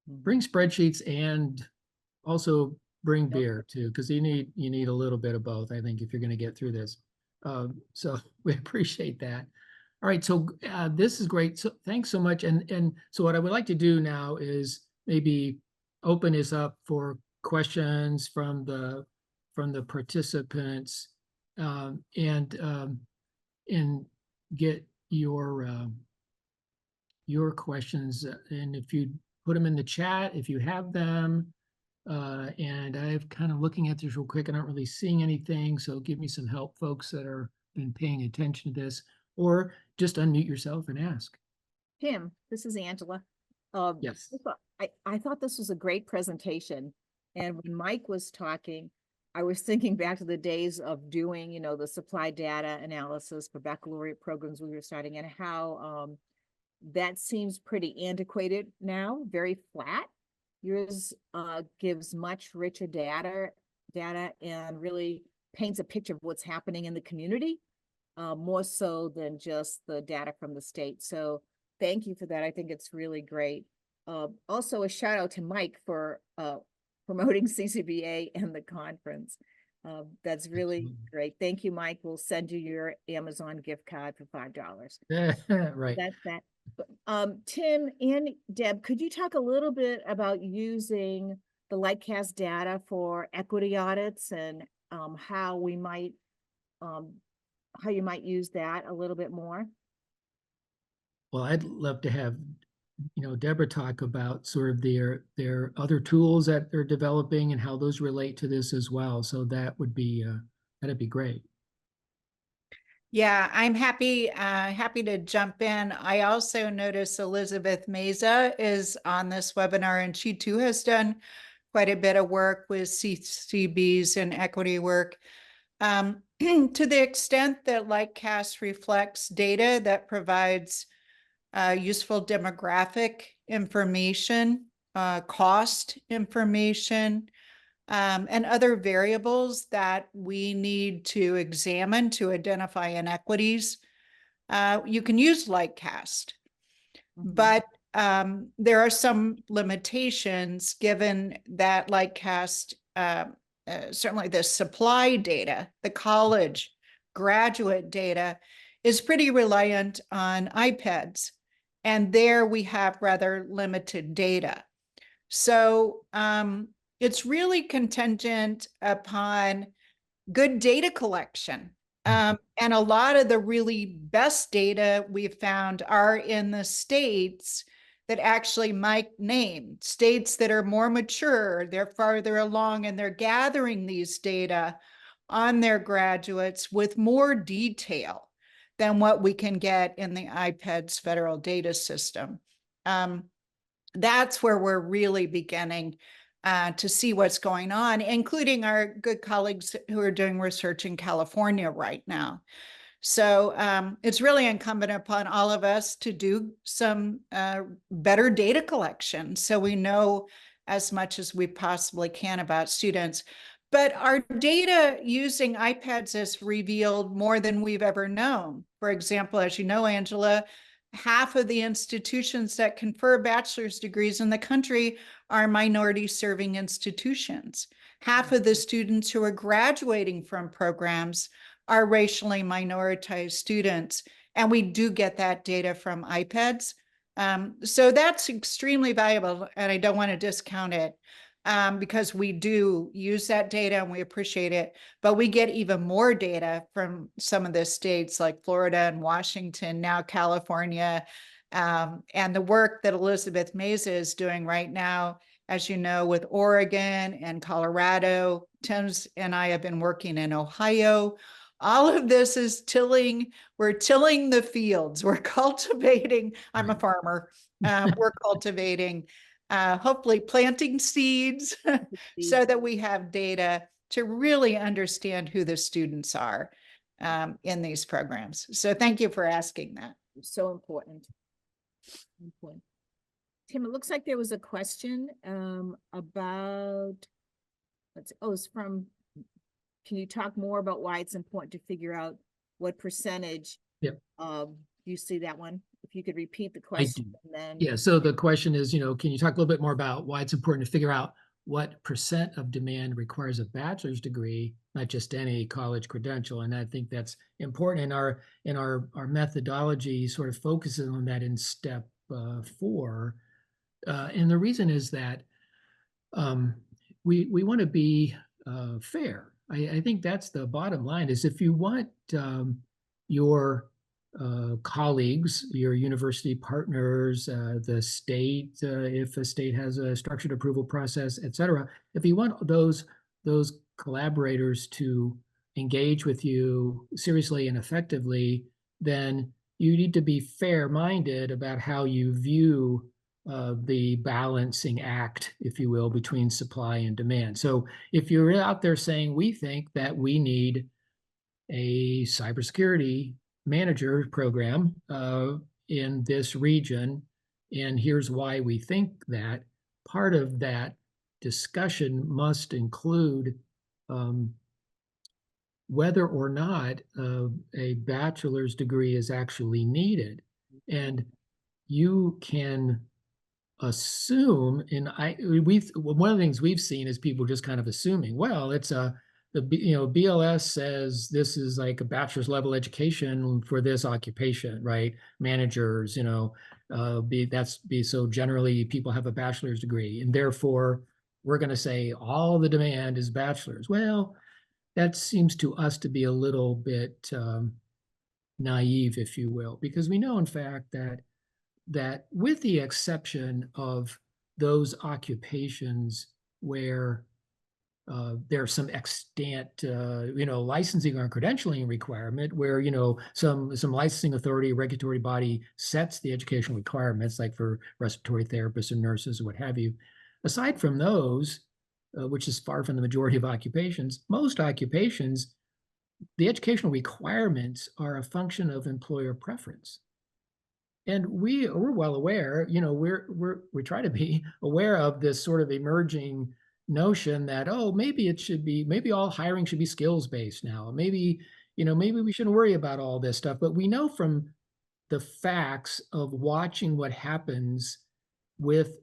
Bring spreadsheets and also bring beer too, because you need a little bit of both, I think, if you're going to get through this. So we appreciate that. All right, so this is great. So thanks so much. And so what I would like to do now is maybe open this up for questions from the participants and get your questions. And if you put them in the chat if you have them. And I've kind of looking at this real quick. I'm not really seeing anything. So give me some help, folks that are been paying attention to this, or just unmute yourself and ask. Tim, this is Angela. Yes. I thought this was a great presentation. And when Mike was talking, I was thinking back to the days of doing, the supply data analysis for baccalaureate programs we were starting, and how that seems pretty antiquated now, very flat. Yours gives much richer data and really paints a picture of what's happening in the community, more so than just the data from the state. So thank you for that. I think it's really great. Also a shout out to Mike for promoting CCBA and the conference. That's really great. Thank you, Mike. We'll send you your Amazon gift card for $5. Right. That's that. Tim and Deb, could you talk a little bit about using the Lightcast data for equity audits and how you might use that a little bit more? Well, I'd love to have Deborah talk about sort of their other tools that they're developing and how those relate to this as well. So that would be that'd be great. Yeah, I'm happy to jump in. I also noticed Elizabeth Meza is on this webinar, and she too has done quite a bit of work with CCBs and equity work. To the extent that Lightcast reflects data that provides useful demographic information, cost information, and other variables that we need to examine to identify inequities. you can use Lightcast. Mhm. But there are some limitations given that Lightcast, certainly the supply data, the college graduate data is pretty reliant on iPads. And there we have rather limited data. So it's really contingent upon good data collection. And a lot of the really best data we've found are in the states that actually Mike named, states that are more mature, they're farther along, and they're gathering these data on their graduates with more detail than what we can get in the IPED's federal data system. That's where we're really beginning to see what's going on, including our good colleagues who are doing research in California right now. So it's really incumbent upon all of us to do some better data collection so we know as much as we possibly can about students. But our data using iPads has revealed more than we've ever known. For example, as you know, Angela, half of the institutions that confer bachelor's degrees in the country are minority serving institutions. Half of the students who are graduating from programs are racially minoritized students. And we do get that data from iPads. So that's extremely valuable, and I don't want to discount it because we do use that data and we appreciate it. But we get even more data from some of the states like Florida and Washington, now California, and the work that Elizabeth Meza is doing right now, as you know, with Oregon and Colorado. Tim's and I have been working in Ohio. All of this is tilling. We're tilling the fields. We're cultivating. I'm a farmer. We're cultivating, hopefully planting seeds so that we have data to really understand who the students are in these programs. So thank you for asking that. So important. Important. Tim, it looks like there was a question about, it's from, can you talk more about why it's important to figure out what percentage? Yep. You see that one? If you could repeat the question. And then... Yeah, so the question is, can you talk a little bit more about why it's important to figure out what percent of demand requires a bachelor's degree, not just any college credential? And I think that's important. And our methodology sort of focuses on that in step 4. And the reason is that we want to be fair. I think that's the bottom line, is if you want your colleagues, your university partners, the state, if a state has a structured approval process, et cetera, if you want those collaborators to engage with you seriously and effectively, then you need to be fair-minded about how you view the balancing act, if you will, between supply and demand. So if you're out there saying, we think that we need a cybersecurity manager program in this region, and here's why we think that, part of that discussion must include whether or not a bachelor's degree is actually needed. And you can assume, one of the things we've seen is people just kind of assuming, well, it's BLS says this is like a bachelor's level education for this occupation, right? Managers, so generally people have a bachelor's degree, and therefore we're going to say all the demand is bachelor's. Well, that seems to us to be a little bit naive, if you will, because we know, in fact, that with the exception of those occupations where there's some extant, licensing or credentialing requirement, where, some licensing authority, regulatory body sets the educational requirements, like for respiratory therapists and nurses or what have you. Aside from those, which is far from the majority of occupations, most occupations, the educational requirements are a function of employer preference. And we're well aware, we try to be aware of this sort of emerging notion that, maybe all hiring should be skills based now. Maybe we shouldn't worry about all this stuff. But we know from the facts of watching what happens with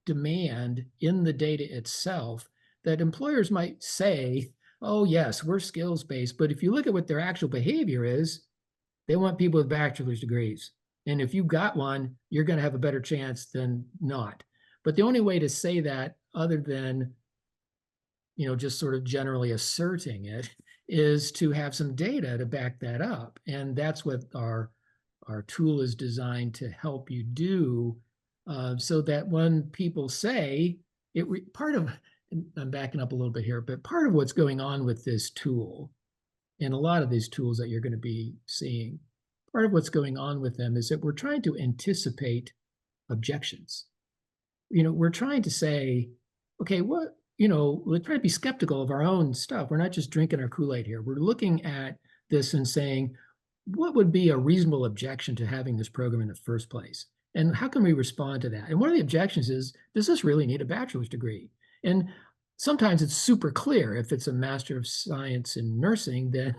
demand in the data itself, that employers might say, oh yes, we're skills-based, but if you look at what their actual behavior is, they want people with bachelor's degrees. And if you've got one, you're going to have a better chance than not. But the only way to say that, other than, just sort of generally asserting it, is to have some data to back that up. And that's what our tool is designed to help you do, so that when people say I'm backing up a little bit here, but part of what's going on with this tool, and a lot of these tools that you're going to be seeing, part of what's going on with them is that we're trying to anticipate objections. We're trying to say, okay, we're trying to be skeptical of our own stuff. We're not just drinking our Kool-Aid here. We're looking at this and saying, what would be a reasonable objection to having this program in the first place? And how can we respond to that? And one of the objections is, does this really need a bachelor's degree? And sometimes it's super clear. If it's a Master of Science in nursing, then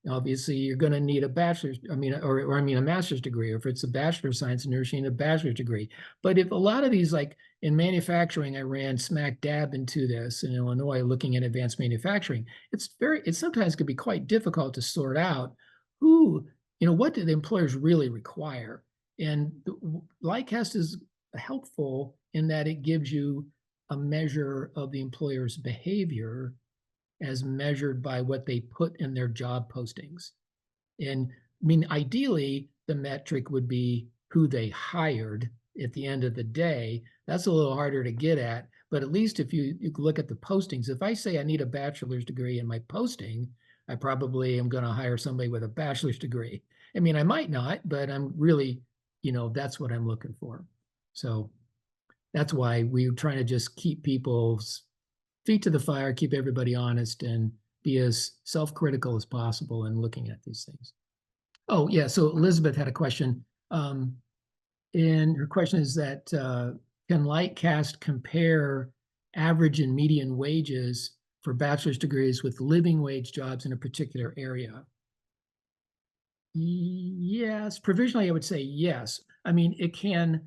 obviously you're going to need a a master's degree. Or if it's a Bachelor of Science in nursing, a bachelor's degree. But if a lot of these, like in manufacturing, I ran smack dab into this in Illinois, looking at advanced manufacturing. It sometimes can be quite difficult to sort out what do the employers really require? And Lightcast is helpful in that it gives you a measure of the employer's behavior as measured by what they put in their job postings. And ideally, the metric would be who they hired at the end of the day. That's a little harder to get at, but at least if you look at the postings, if I say I need a bachelor's degree in my posting, I probably am going to hire somebody with a bachelor's degree. I might not, but I'm really, that's what I'm looking for. So that's why we're trying to just keep people's feet to the fire, keep everybody honest, and be as self-critical as possible in looking at these things. Oh, yeah. So Elizabeth had a question. And her question is that, can Lightcast compare average and median wages for bachelor's degrees with living wage jobs in a particular area? Yes, provisionally I would say yes. It can,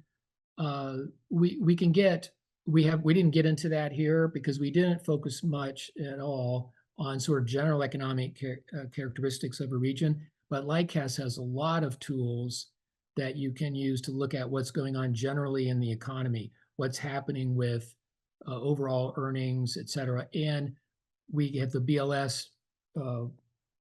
we didn't get into that here because we didn't focus much at all on sort of general economic characteristics of a region, but Lightcast has a lot of tools that you can use to look at what's going on generally in the economy, what's happening with overall earnings, et cetera. And we have the BLS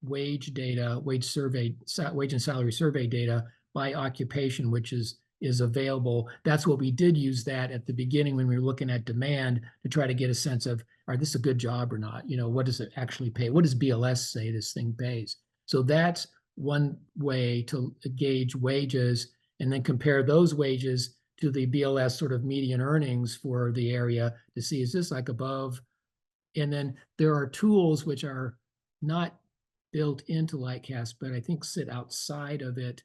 wage data, wage and salary survey data by occupation, which is available. That's what we did use that at the beginning when we were looking at demand to try to get a sense of, are this a good job or not? What does it actually pay? What does BLS say this thing pays? So that's one way to gauge wages and then compare those wages to the BLS sort of median earnings for the area to see, is this like above? And then there are tools which are not built into Lightcast, but I think sit outside of it,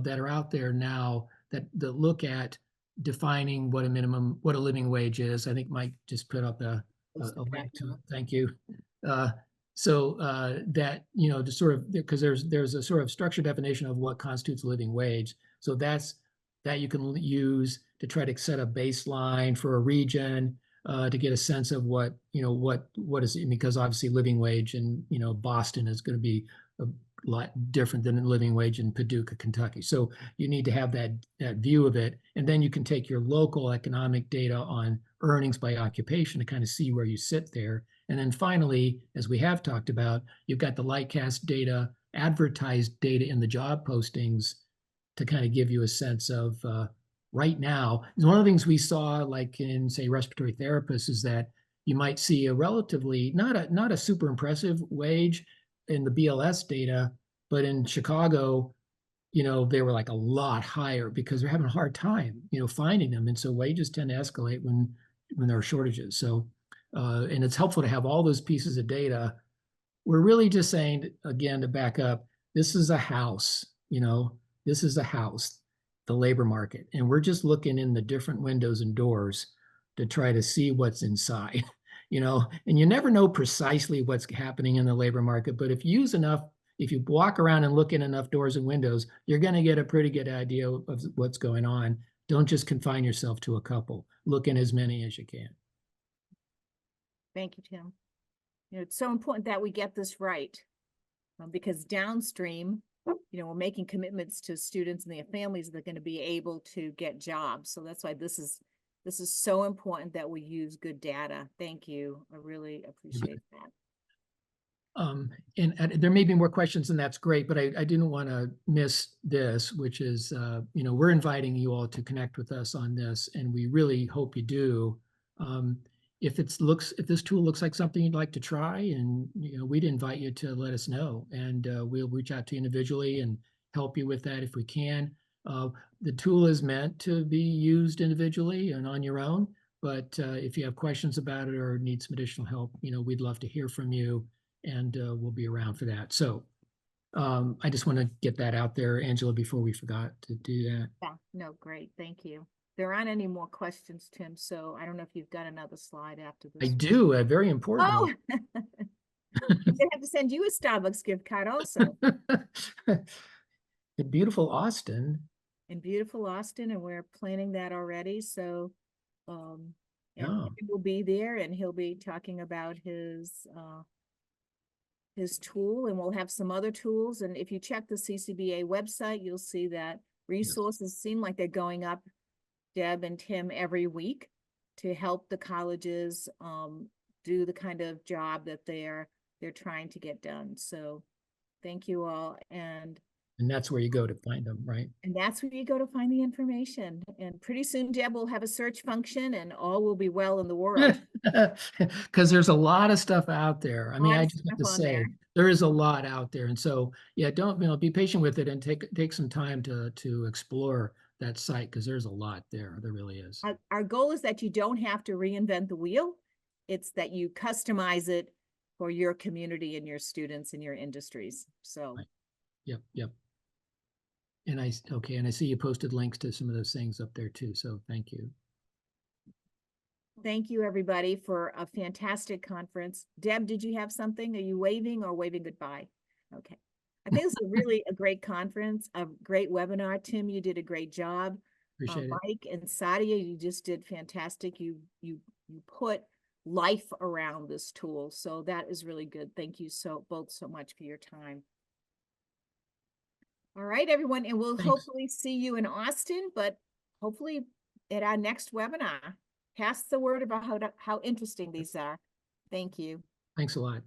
that are out there now that look at defining what a living wage is. I think Mike just put up a link to it. Thank you. That, to sort of, because there's a sort of structured definition of what constitutes a living wage. So that you can use to try to set a baseline for a region, to get a sense of what is it, because obviously living wage in, Boston is going to be a lot different than a living wage in Paducah, Kentucky. So you need to have that view of it. And then you can take your local economic data on earnings by occupation to kind of see where you sit there. And then finally, as we have talked about, you've got the Lightcast data, advertised data in the job postings to kind of give you a sense of right now. One of the things we saw, like in, say, respiratory therapists, is that you might see a relatively, not a super impressive wage in the BLS data, but in Chicago, they were like a lot higher because they're having a hard time, finding them. And so wages tend to escalate when there are shortages. So, and it's helpful to have all those pieces of data. We're really just saying, again, to back up, this is a house, this is a house, the labor market. And we're just looking in the different windows and doors to try to see what's inside. And you never know precisely what's happening in the labor market, but if you use enough if you walk around and look in enough doors and windows, you're going to get a pretty good idea of what's going on. Don't just confine yourself to a couple. Look in as many as you can. Thank you, Tim. You know, it's so important that we get this right, because downstream, you know, we're making commitments to students and their families that are going to be able to get jobs. So that's why this is so important that we use good data. Thank you. I really appreciate that. And there may be more questions, and that's great, but I didn't want to miss this, which is, you know, we're inviting you all to connect with us on this, and we really hope you do. If this tool looks like something you'd like to try, and you know, we'd invite you to let us know, and we'll reach out to you individually and help you with that if we can. The tool is meant to be used individually and on your own, but if you have questions about it or need some additional help, you know, we'd love to hear from you, and we'll be around for that. So I just want to get that out there, Angela, before we forgot to do that. Yeah, no, great. Thank you. There aren't any more questions, Tim, so I don't know if you've got another slide after this. I do, a very important Oh, one. I'm gonna have to send you a Starbucks gift card also. The beautiful Austin. In beautiful Austin, and we're planning that already. So, and Yeah. he will be there, and he'll be talking about his tool, and we'll have some other tools. And if you check the CCBA website, you'll see that resources seem like they're going up, Deb and Tim, every week to help the colleges do the kind of job that they're trying to get done. So thank you all. And that's where you go to find them, right? And that's where you go to find the information. And pretty soon, Deb will have a search function, and all will be well in the world. Because there's a lot of stuff out there. I mean, Lot I of just have stuff to on say, there. there is a lot out there. And so, yeah, don't, you know, be patient with it and take some time to explore that site, because there's a lot there. There really is. Our goal is that you don't have to reinvent the wheel. It's that you customize it for your community and your students and your industries. So. Right. Yep. And I see you posted links to some of those things up there too. So thank you. Thank you, everybody, for a fantastic conference. Deb, did you have something? Are you waving or waving goodbye? Okay. I think this is really a great conference, a great webinar. Tim, you did a great job. Appreciate it. Mike and Sadya, you just did fantastic. You put life around this tool. So that is really good. Thank you both so much for your time. All right, everyone, and we'll hopefully see you in Austin, but hopefully at our next webinar. Pass the word about how interesting these are. Thank you. Thanks a lot.